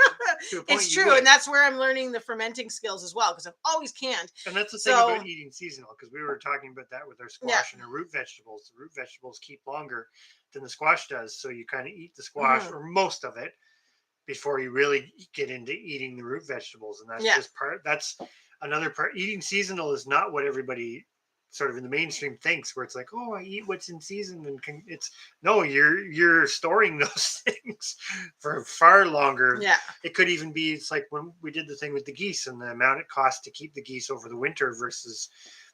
it's true, and that's where I'm learning the fermenting skills as well, because I've always canned. And that's the thing about eating seasonal, because we were talking about that with our squash and our root vegetables. The root vegetables keep longer than the squash does, so you kind of eat the squash or most of it before you really get into eating the root vegetables. And that's another part. Eating seasonal is not what everybody sort of in the mainstream thinks, where it's like, oh, I eat what's in season, and you're storing those things for far longer. Yeah, it could even be, it's like when we did the thing with the geese and the amount it costs to keep the geese over the winter versus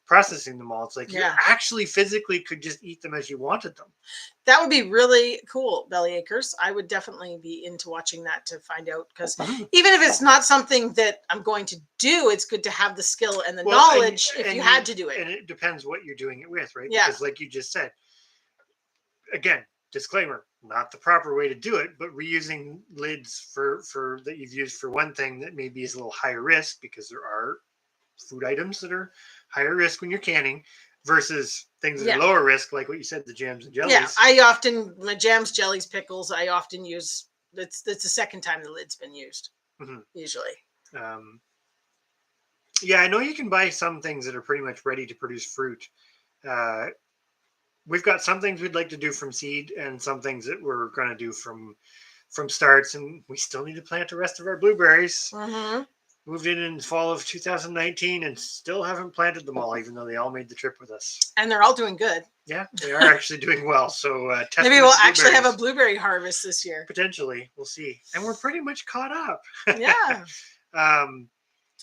processing them all. It's like you actually physically could just eat them as you wanted them. That would be really cool, Bellyacres. I would definitely be into watching that to find out, because even if it's not something that I'm going to do, it's good to have the skill and the knowledge if you had to do it. And it depends what you're doing it with, right? Yeah. Because like you just said, again, disclaimer, not the proper way to do it, but reusing lids for that you've used for one thing that maybe is a little higher risk, because there are food items that are higher risk when you're canning versus things that are lower risk, like what you said, the jams and jellies. Yeah, my jams, jellies, pickles, I often use, that's the second time the lid's been used, usually. Yeah, I know you can buy some things that are pretty much ready to produce fruit. We've got some things we'd like to do from seed and some things that we're going to do from starts, and we still need to plant the rest of our blueberries. Moved in fall of 2019 and still haven't planted them all, even though they all made the trip with us. And they're all doing good. Yeah, they are actually doing well. So maybe we'll actually have a blueberry harvest this year. Potentially, we'll see. And we're pretty much caught up. Yeah.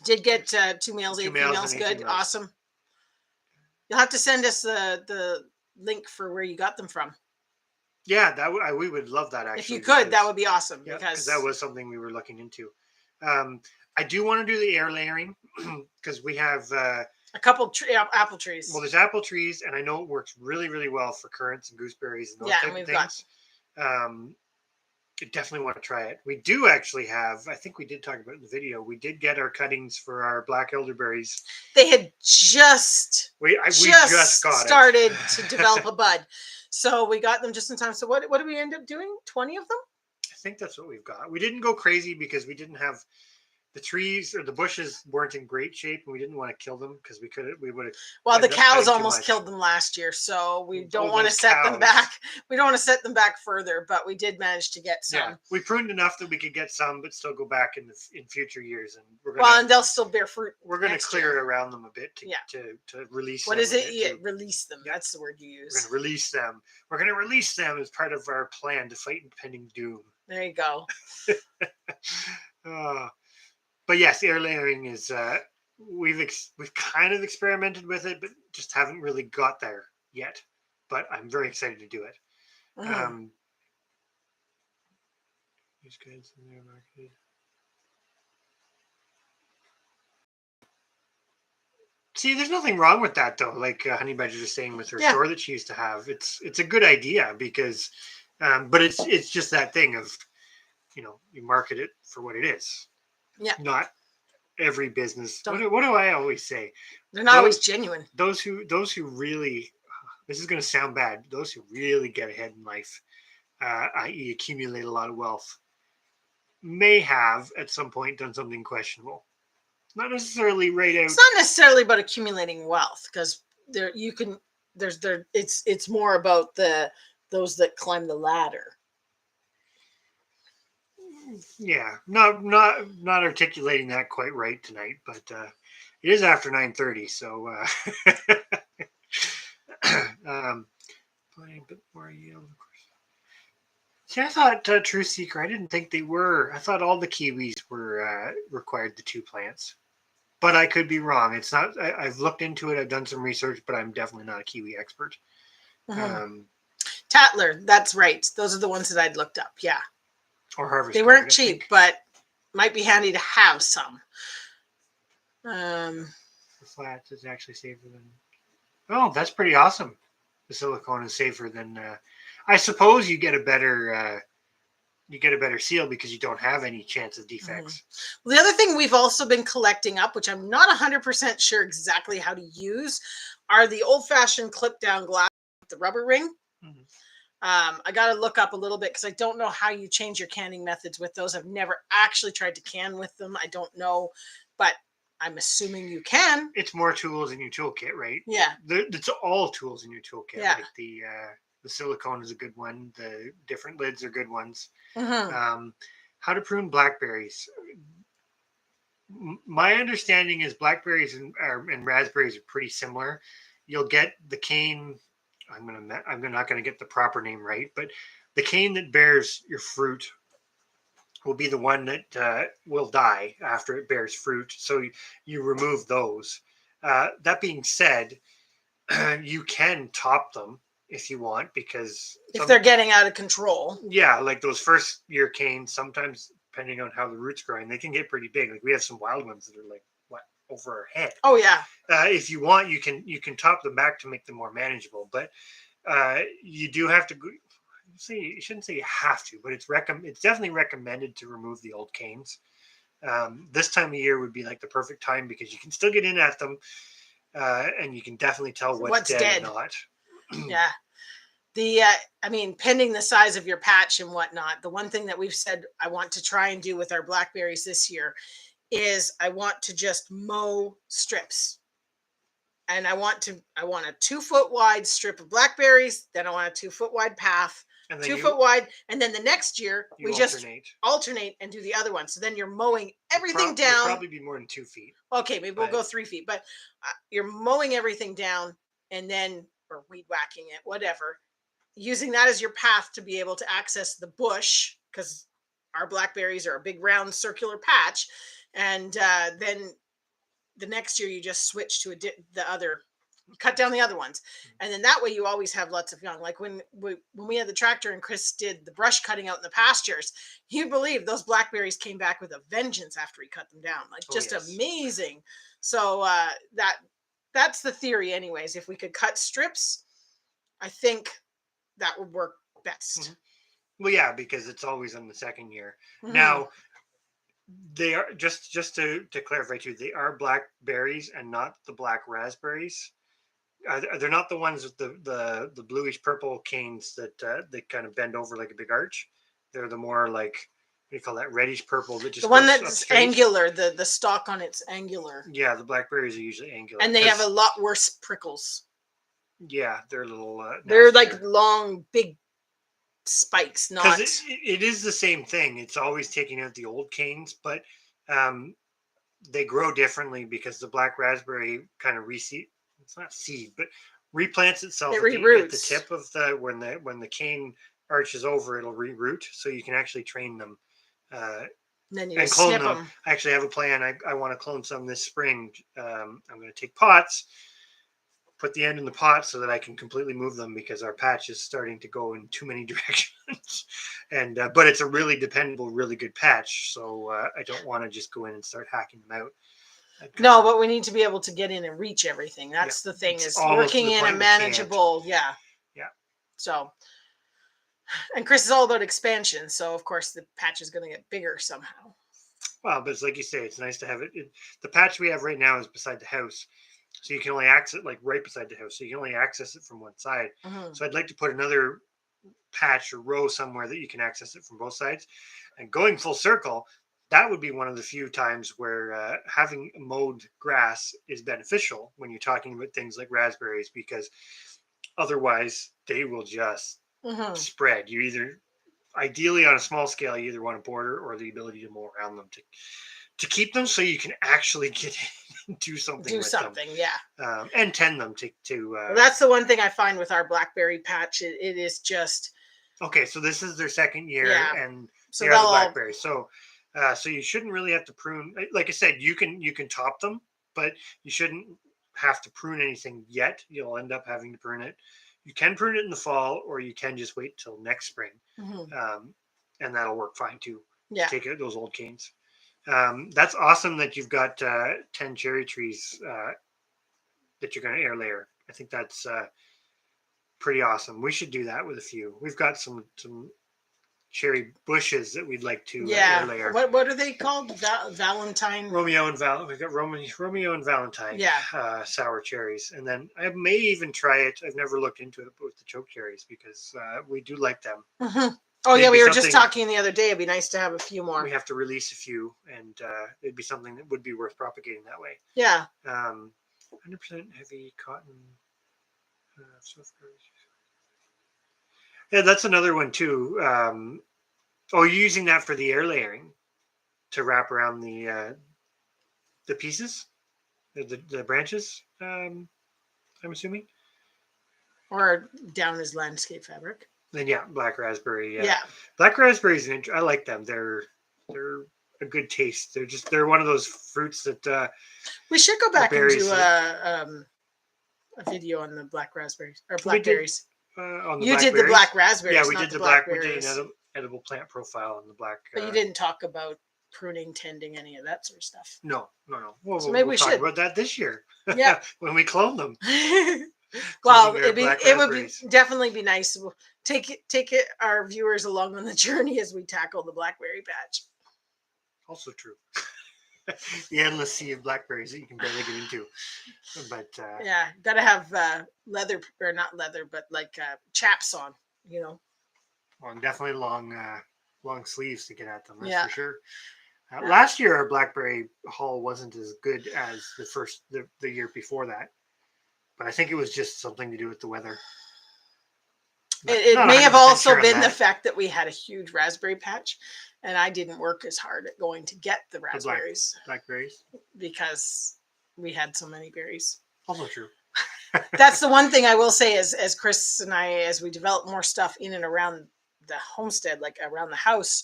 Did get 2 males, 8 females. Good, females. Awesome. You'll have to send us the link for where you got them from. Yeah, we would love that, actually. If you could, that would be awesome. Yeah, because that was something we were looking into. I do want to do the air layering because we have a couple apple trees. Well, there's apple trees, and I know it works really, really well for currants and gooseberries and those type of things. I definitely want to try it. We do actually have, I think we did talk about it in the video, we did get our cuttings for our black elderberries. They had just started to develop a bud. So we got them just in time. So what did we end up doing? 20 of them? I think that's what we've got. We didn't go crazy because we didn't have the trees or the bushes weren't in great shape, and we didn't want to kill them because we would have. Well, the cows almost killed them last year, so we don't want to set them back. We don't want to set them back further, but we did manage to get some. Yeah, we pruned enough that we could get some, but still go back in future years, and we're gonna. Well, and they'll still bear fruit. We're going to clear around them a bit to release. What is it? Release them. Yeah. That's the word you use. We're going to release them. We're going to release them as part of our plan to fight impending doom. There you go. But yes, air layering is we've kind of experimented with it, but just haven't really got there yet. But I'm very excited to do it. These goods in there marketed. See, there's nothing wrong with that though. Like Honey Badger was saying with her store that she used to have, it's a good idea because, but it's just that thing of, you market it for what it is. Yeah. Not every business. What do I always say? They're not always genuine. Those who really, this is going to sound bad. Those who really get ahead in life, i.e., accumulate a lot of wealth, may have at some point done something questionable. Not necessarily right out. It's not necessarily about accumulating wealth because it's more about those that climb the ladder. Yeah, not articulating that quite right tonight, but it is after 9:30, so a bit more yield, of course. See, I thought Truth Seeker, I didn't think they were. I thought all the kiwis were required the 2 plants, but I could be wrong. It's not. I've looked into it. I've done some research, but I'm definitely not a kiwi expert. Tatler, that's right. Those are the ones that I'd looked up. Yeah. Or harvest. They weren't cheap, but might be handy to have some. The flats is actually safer than. Oh, that's pretty awesome. The silicone is safer than. I suppose you get a better you get a better seal because you don't have any chance of Mhm. defects. Well, the other thing we've also been collecting up, which I'm not 100% sure exactly how to use, are the old-fashioned clip-down glass with the rubber ring. Mhm. I got to look up a little bit because I don't know how you change your canning methods with those. I've never actually tried to can with them. I don't know, but I'm assuming you can. It's more tools in your toolkit, right? Yeah. It's all tools in your toolkit. Yeah. Like the silicone is a good one. The different lids are good ones. Mm-hmm. How to prune blackberries. My understanding is blackberries and raspberries are pretty similar. You'll get the cane. I'm not gonna get the proper name right, but the cane that bears your fruit will be the one that will die after it bears fruit. So you remove those. That being said, you can top them if you want because If they're getting out of control. yeah, like those first year canes, sometimes depending on how the roots growing, they can get pretty big. Like we have some wild ones that are like what over our head. Oh yeah. If you want, you can top them back to make them more manageable, but you do have to. See, you shouldn't say you have to, but it's definitely recommended to remove the old canes. This time of year would be like the perfect time because you can still get in at them, and you can definitely tell what's dead and not. Yeah. I mean, pending the size of your patch and whatnot, the one thing that we've said I want to try and do with our blackberries this year is I want to just mow strips. And I want a 2 foot wide strip of blackberries. Then I want a 2 foot wide path, And then 2 foot wide. And then the next year we just alternate. alternate and do the other one. So then you're mowing everything It'll down. probably be more than 2 feet. Okay, maybe we'll go 3 feet, but you're mowing everything down and then, or weed whacking it, whatever, using that as your path to be able to access the bush because our blackberries are a big round circular patch. And then the next year you just switch to the other, cut down the other ones, and then that way you always have lots of young. Like when we had the tractor and Chris did the brush cutting out in the pastures, you believe those blackberries came back with a vengeance after he cut them down, like just amazing. So that's the theory anyways. If we could cut strips, I think that would work best. Mm-hmm. Well, yeah, because it's always on the second year. Mm-hmm. Now they are just to clarify too. They are blackberries and not the black raspberries. They're not the ones with the bluish purple canes that they kind of bend over like a big arch. They're the more like what do you call that reddish purple that just the one goes that's up straight. angular. The stalk on it's angular. Yeah, the blackberries are usually angular, and they have a lot worse prickles. Yeah, they're a little. They're like long, big spikes. Not because it is the same thing. It's always taking out the old canes, but they grow differently because the black raspberry kind of reseed. It's not seed, but replants itself at the tip of the when the cane arches over, it'll reroot. So you can actually train them then you and just clone snip them. I actually have a plan. I want to clone some this spring. I'm going to take pots, put the end in the pot so that I can completely move them because our patch is starting to go in too many directions. And but it's a really dependable, really good patch. So I don't want to just go in and start hacking them out. No, but we need to be able to get in and reach everything. That's the thing, is working in a manageable. Yeah. So, and Chris is all about expansion. So of course the patch is going to get bigger somehow. Well, but it's like you say, it's nice to have it. The patch we have right now is beside the house. So you can only access it like right beside the house. So you can only access it from one side. Mm-hmm. So I'd like to put another patch or row somewhere that you can access it from both sides. And going full circle, that would be one of the few times where having mowed grass is beneficial when you're talking about things like raspberries, because otherwise they will just spread. You either, ideally on a small scale, you either want a border or the ability to mow around them to keep them so you can actually get in and do something with them. Yeah. And tend them well, that's the one thing I find with our blackberry patch. It is just okay. So this is their second year, and so they are the blackberries. So so you shouldn't really have to prune. Like I said, you can top them, but you shouldn't have to prune anything yet. You'll end up having to prune it. You can prune it in the fall, or you can just wait till next spring, and that'll work fine too. Yeah. Take out those old canes. That's awesome that you've got 10 cherry trees that you're going to air layer. I think that's pretty awesome. We should do that with a few. We've got some cherry bushes that we'd like to Yeah. air layer. What are they called? Valentine. Romeo and We've got Romeo and Valentine. Yeah. Sour cherries, and then I may even try it. I've never looked into it with the choke cherries because we do like them. Mm-hmm. Oh yeah, we were just talking the other day. It'd be nice to have a few more. We have to release a few, and it'd be something that would be worth propagating that way. Yeah. 100% heavy cotton. Yeah, that's another one too. You're using that for the air layering to wrap around the pieces, the branches. I'm assuming. Or down as landscape fabric. Then yeah, black raspberry. Yeah. Black raspberries. I like them. They're a good taste. They're one of those fruits that. We should go back and do a video on the black raspberries or blackberries. You did the black raspberries. Yeah, we did the blackberries. We did an edible plant profile on the black. But you didn't talk about pruning, tending, any of that sort of stuff. No. Well, so maybe we'll should talk about that this year. Yeah, when we clone them. Well, it would definitely be nice. We'll take our viewers along on the journey as we tackle the blackberry patch. Also true. The endless sea of blackberries that you can barely get into. But yeah, gotta have leather, or not leather, but like chaps on, Well, definitely long sleeves to get at them. That's for sure. Yeah. Last year, our blackberry haul wasn't as good as the year before that, but I think it was just something to do with the weather. It may have also been the fact that we had a huge raspberry patch, and I didn't work as hard at going to get the raspberries. Blackberries? Because we had so many berries. Also true. That's the one thing I will say is, as Chris and I, as we develop more stuff in and around the homestead, like around the house,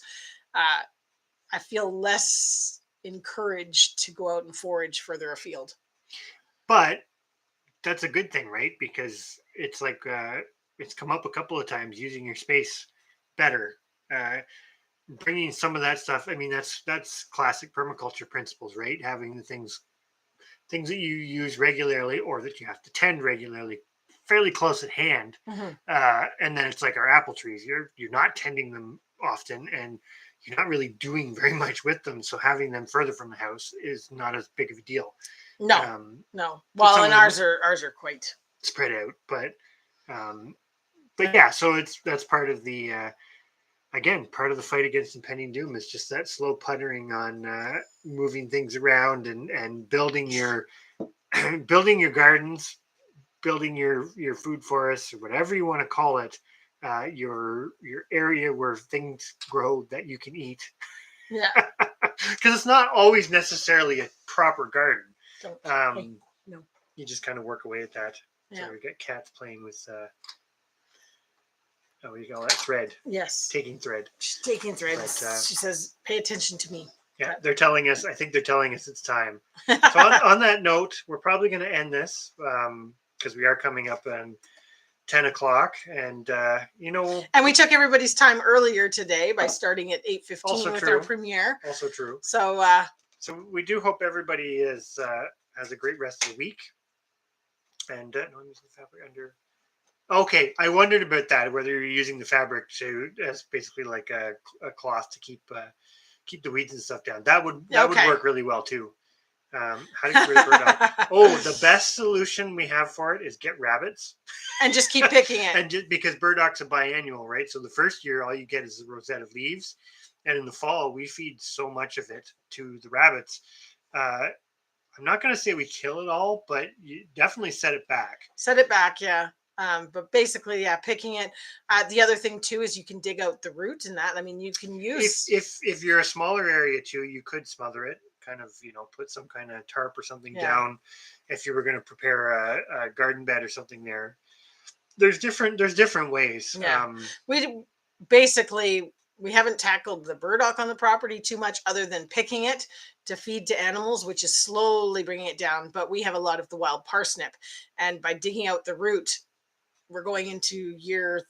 I feel less encouraged to go out and forage further afield. But that's a good thing, right? Because it's like it's come up a couple of times, using your space better, bringing some of that stuff. I mean, that's classic permaculture principles, right? Having the things that you use regularly or that you have to tend regularly fairly close at hand. Mm-hmm. And then it's like our apple trees. You're not tending them often, and you're not really doing very much with them. So having them further from the house is not as big of a deal. No. Well, and ours are quite spread out, but yeah. So that's part of the part of the fight against impending doom is just that slow puttering on moving things around and building your gardens, building your food forests, or whatever you want to call it, your area where things grow that you can eat. Yeah. Because it's not always necessarily a proper garden. No. You just kind of work away at that. Yeah. So we got cats playing with you call that thread. Yes. Taking thread. She's taking thread. She says, pay attention to me. Yeah, they're telling us. I think they're telling us it's time. So on that note, we're probably going to end this because we are coming up on 10 o'clock, and and we took everybody's time earlier today by starting at 8:15 with our premiere. Also true. So we do hope everybody has a great rest of the week. And no, I'm using the fabric under. Okay, I wondered about that, whether you're using the fabric as basically like a cloth to keep the weeds and stuff down. That would work really well too. How to get rid of burdock? The best solution we have for it is get rabbits and just keep picking it. And just because burdock's a biannual, right? So the first year, all you get is a rosette of leaves, and in the fall, we feed so much of it to the rabbits. I'm not going to say we kill it all, but you definitely set it back. Yeah. But basically, picking it. The other thing too is you can dig out the root, and that, I mean, you can use. If you're a smaller area too, you could smother it, kind of, put some kind of tarp or something down. If you were going to prepare a garden bed or something there, there's different ways. Yeah. We haven't tackled the burdock on the property too much, other than picking it to feed to animals, which is slowly bringing it down. But we have a lot of the wild parsnip, and by digging out the root, we're going into year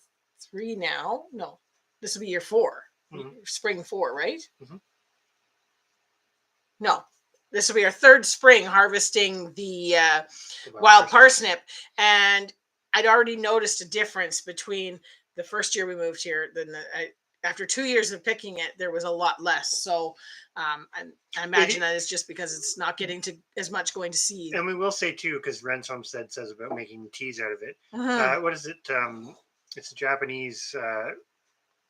3 now. No, this will be year 4, spring 4, right? Mm-hmm. No, this will be our 3rd spring harvesting the wild parsnip. And I'd already noticed a difference between the first year we moved here, then after 2 years of picking it, there was a lot less. So I imagine that is just because it's not getting to as much going to seed. And we will say too, because Ren's Homestead says about making teas out of it. Mhm. What is it? It's a Japanese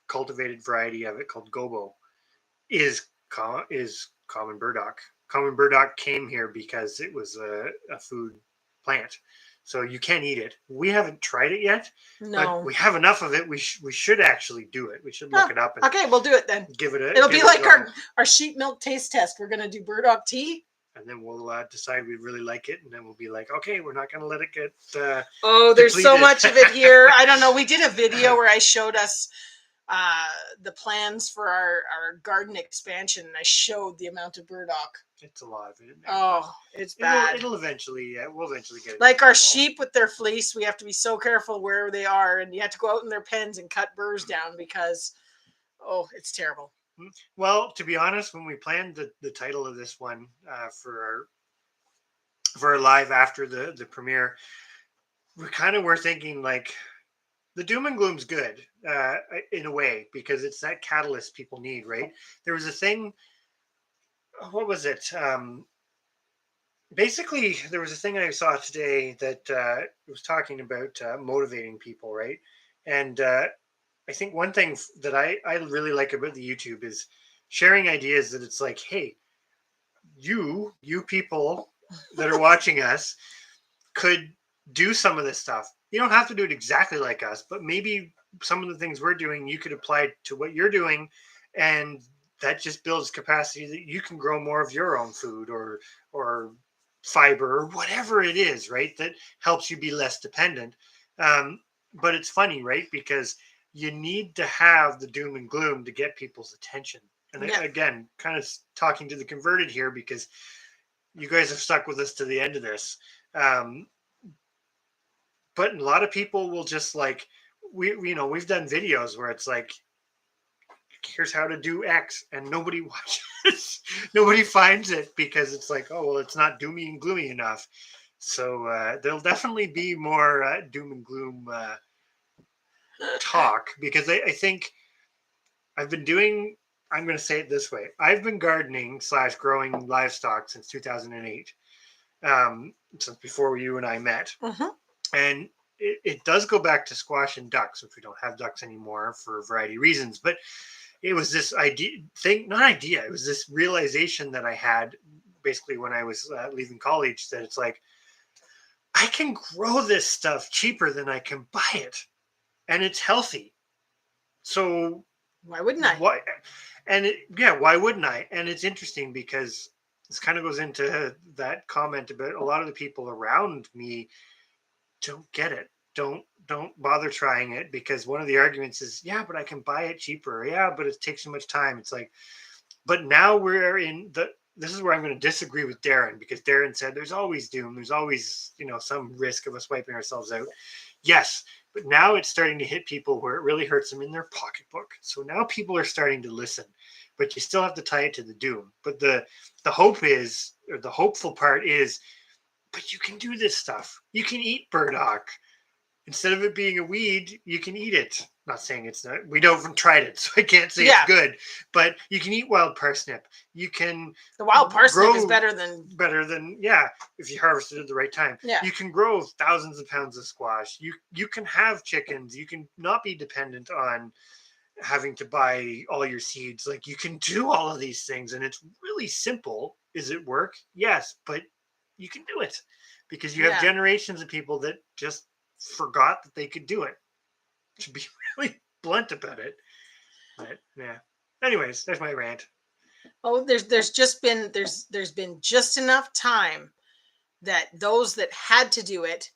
cultivated variety of it called gobo. Is common burdock. Common burdock came here because it was a food plant, so you can eat it. We haven't tried it yet, but No. we have enough of it. We should actually do it. We should look Oh, it up and okay, we'll do it then. give it a. It'll give be it a like go. our sheep milk taste test. We're gonna do burdock tea. And then we'll decide we really like it, and then we'll be like, okay, we're not going to let it get. Oh, there's so depleted. much of it here. I don't know. We did a video where I showed us the plans for our garden expansion, and I showed the amount of burdock. It's a lot of it. Oh, it's bad. It'll eventually. We'll eventually get it. Like our sheep with their fleece, we have to be so careful where they are, and you have to go out in their pens and cut burrs down because, oh, it's terrible. Well, to be honest, when we planned the title of this one for our live after the premiere, we kind of were thinking like the doom and gloom's good in a way because it's that catalyst people need, right? There was a thing. What was it? Basically, there was a thing I saw today that was talking about motivating people, right? And I think one thing that I really like about the YouTube is sharing ideas that it's like, hey, you people that are watching us could do some of this stuff. You don't have to do it exactly like us, but maybe some of the things we're doing, you could apply to what you're doing. And that just builds capacity that you can grow more of your own food or fiber or whatever it is, right? That helps you be less dependent. But it's funny, right? Because you need to have the doom and gloom to get people's attention. And again, kind of talking to the converted here because you guys have stuck with us to the end of this. But a lot of people will just like, we've done videos where it's like, here's how to do X, and nobody watches, nobody finds it because it's like, oh, well, it's not doomy and gloomy enough. So there'll definitely be more doom and gloom talk because I think I'm going to say it this way. I've been gardening / growing livestock since 2008, since before you and I met. Mm-hmm. And it does go back to squash and ducks, which we don't have ducks anymore for a variety of reasons. But it was this it was this realization that I had basically when I was leaving college that it's like, I can grow this stuff cheaper than I can buy it. And it's healthy. So why wouldn't I? Why? Why wouldn't I? And it's interesting because this kind of goes into that comment about a lot of the people around me don't get it. Don't bother trying it because one of the arguments is, yeah, but I can buy it cheaper. Yeah, but it takes so much time. It's like, but now we're in this is where I'm going to disagree with Darren because Darren said there's always doom. There's always, some risk of us wiping ourselves out. Yes, but now it's starting to hit people where it really hurts them in their pocketbook. So now people are starting to listen, but you still have to tie it to the doom. But the hope is, or the hopeful part is, but you can do this stuff. You can eat burdock. Instead of it being a weed, you can eat it. Not saying it's not. We haven't tried it, so I can't say it's good. But you can eat wild parsnip. You can. The wild parsnip is better than if you harvest it at the right time. Yeah. You can grow thousands of pounds of squash. You can have chickens. You can not be dependent on having to buy all your seeds. Like you can do all of these things, and it's really simple. Is it work? Yes, but you can do it because you have generations of people that just forgot that they could do it. To be really blunt about it, but yeah. Anyways, there's my rant. Oh, there's been just enough time that those that had to do it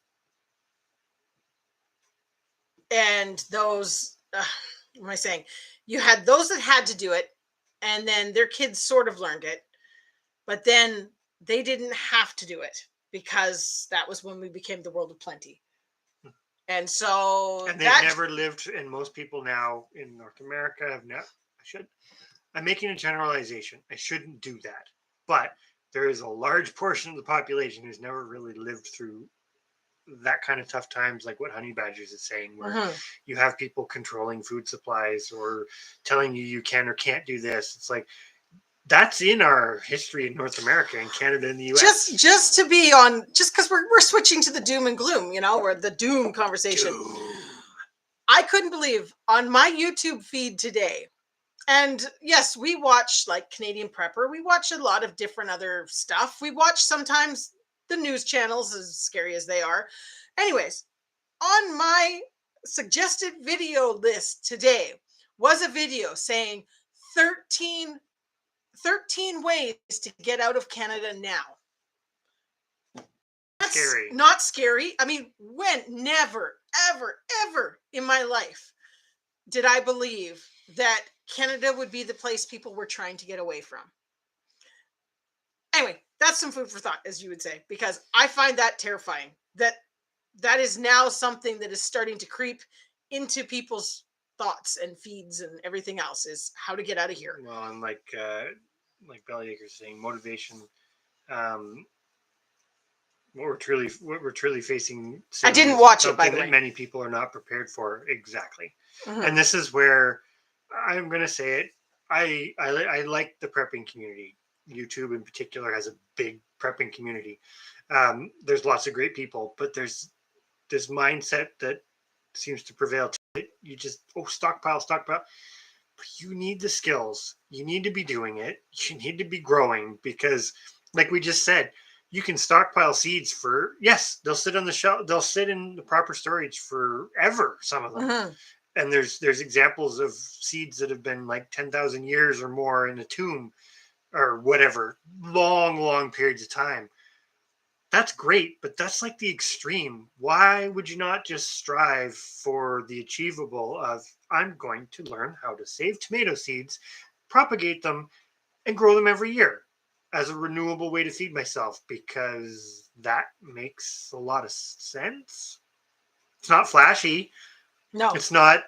and those what am I saying? You had those that had to do it, and then their kids sort of learned it, but then they didn't have to do it because that was when we became the world of plenty. And so they've never lived, and most people now in North America have never. I'm making a generalization. I shouldn't do that, but there is a large portion of the population who's never really lived through that kind of tough times, like what Honey Badgers is saying, where Mhm. you have people controlling food supplies or telling you can or can't do this. It's like that's in our history in North America and Canada and the US. Just to be on, just because we're switching to the doom and gloom, or the doom conversation. Doom. I couldn't believe on my YouTube feed today. And yes, we watch like Canadian Prepper. We watch a lot of different other stuff. We watch sometimes the news channels, as scary as they are. Anyways, on my suggested video list today was a video saying 13 ways to get out of Canada now. That's Scary. not scary. I mean, never, ever, ever in my life did I believe that Canada would be the place people were trying to get away from. Anyway, that's some food for thought, as you would say, because I find that terrifying. That is now something that is starting to creep into people's thoughts and feeds and everything else, is how to get out of here. Well, and like Bellyacre's saying, motivation. What we're truly facing. I didn't watch it, by the something way. that many people are not prepared for. Exactly. Mhm. And this is where I'm going to say it. I like the prepping community. YouTube in particular has a big prepping community. There's lots of great people, but there's this mindset that seems to prevail. You just stockpile. But you need the skills. You need to be doing it. You need to be growing, because, like we just said, you can stockpile seeds for, yes, they'll sit on the shelf. They'll sit in the proper storage forever. Some of them. Mhm. And there's examples of seeds that have been like 10,000 years or more in a tomb or whatever, long periods of time. That's great, but that's like the extreme. Why would you not just strive for the achievable of, I'm going to learn how to save tomato seeds, propagate them, and grow them every year as a renewable way to feed myself, because that makes a lot of sense. It's not flashy. No. It's not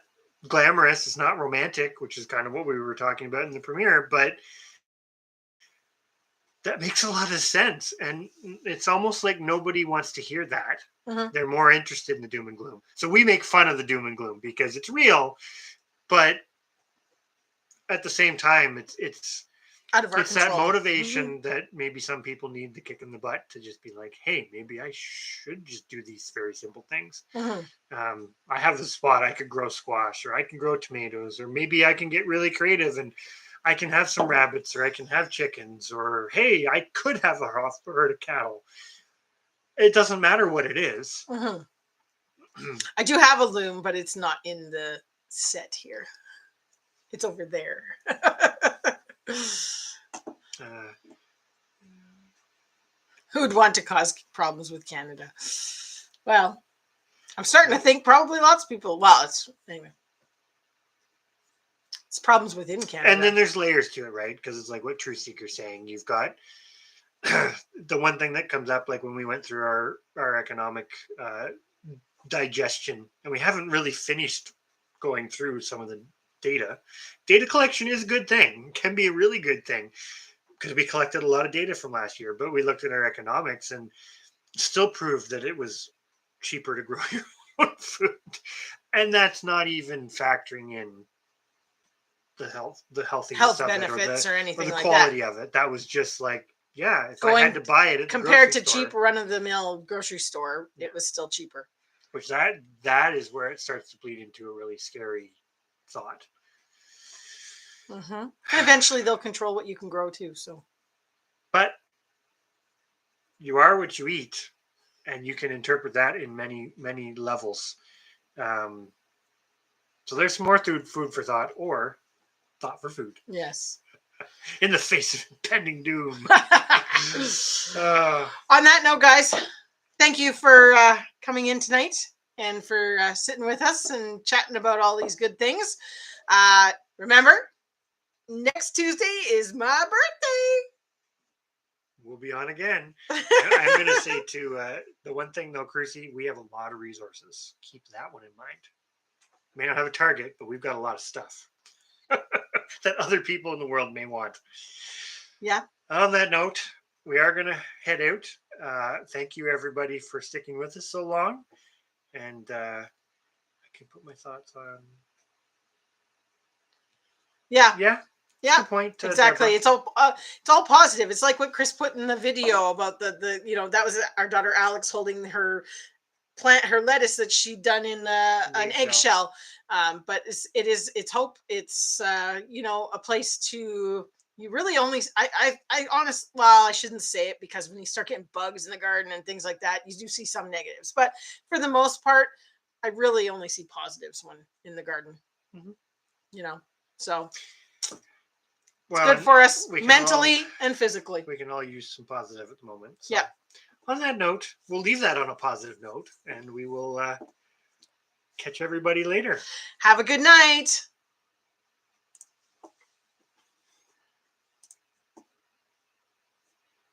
glamorous. It's not romantic, which is kind of what we were talking about in the premiere, but that makes a lot of sense. And it's almost like nobody wants to hear that. Mhm. They're more interested in the doom and gloom. So we make fun of the doom and gloom because it's real, but at the same time, it's Out of our that control. motivation that maybe some people need the kick in the butt to just be like, hey, maybe I should just do these very simple things. Mhm. I have the spot, I could grow squash, or I can grow tomatoes, or maybe I can get really creative and I can have some rabbits, or I can have chickens, or hey, I could have a herd of cattle. It doesn't matter what it is. Mhm. I do have a loom, but it's not in the set here. It's over there. Who would want to cause problems with Canada? Well, I'm starting to think probably lots of people. Well, anyway. It's problems within Canada. And then there's layers to it, right? Because it's like what Truth Seeker's saying. You've got the one thing that comes up, like when we went through our economic digestion, and we haven't really finished going through some of the data. Data collection is a good thing, can be a really good thing, because we collected a lot of data from last year, but we looked at our economics and still proved that it was cheaper to grow your own food. And that's not even factoring in the healthiness of benefits it, or anything or the like quality that. of it. That was just like, yeah, if Going, I had to buy it at the compared to grocery store, cheap run-of-the-mill grocery store, it was still cheaper. Which that is where it starts to bleed into a really scary thought. Mm-hmm. And eventually they'll control what you can grow too. So, but you are what you eat, and you can interpret that in many levels. So there's some more food for thought, or thought for food. Yes. In the face of impending doom. On that note, guys, thank you for coming in tonight and for sitting with us and chatting about all these good things. Remember, next Tuesday is my birthday. We'll be on again. I'm going to say too, the one thing though, Crucy, we have a lot of resources. Keep that one in mind. May not have a target, but we've got a lot of stuff that other people in the world may want. Yeah. On that note, we are going to head out. Thank you, everybody, for sticking with us so long. And I can put my thoughts on. Yeah. Yeah. Yeah, good point. exactly. Deborah. It's all positive. It's like what Chris put in the video about the that was our daughter Alex holding her lettuce that she'd done in an eggshell. But it's hope. It's a place to, you really only, I honest, well, I shouldn't say it, because when you start getting bugs in the garden and things like that, you do see some negatives, but for the most part, I really only see positives when in the garden. Mm-hmm. So it's well, good for us we can mentally and physically. We can all use some positive at the moment. So Yeah. on that note, we'll leave that on a positive note, and we will catch everybody later. Have a good night.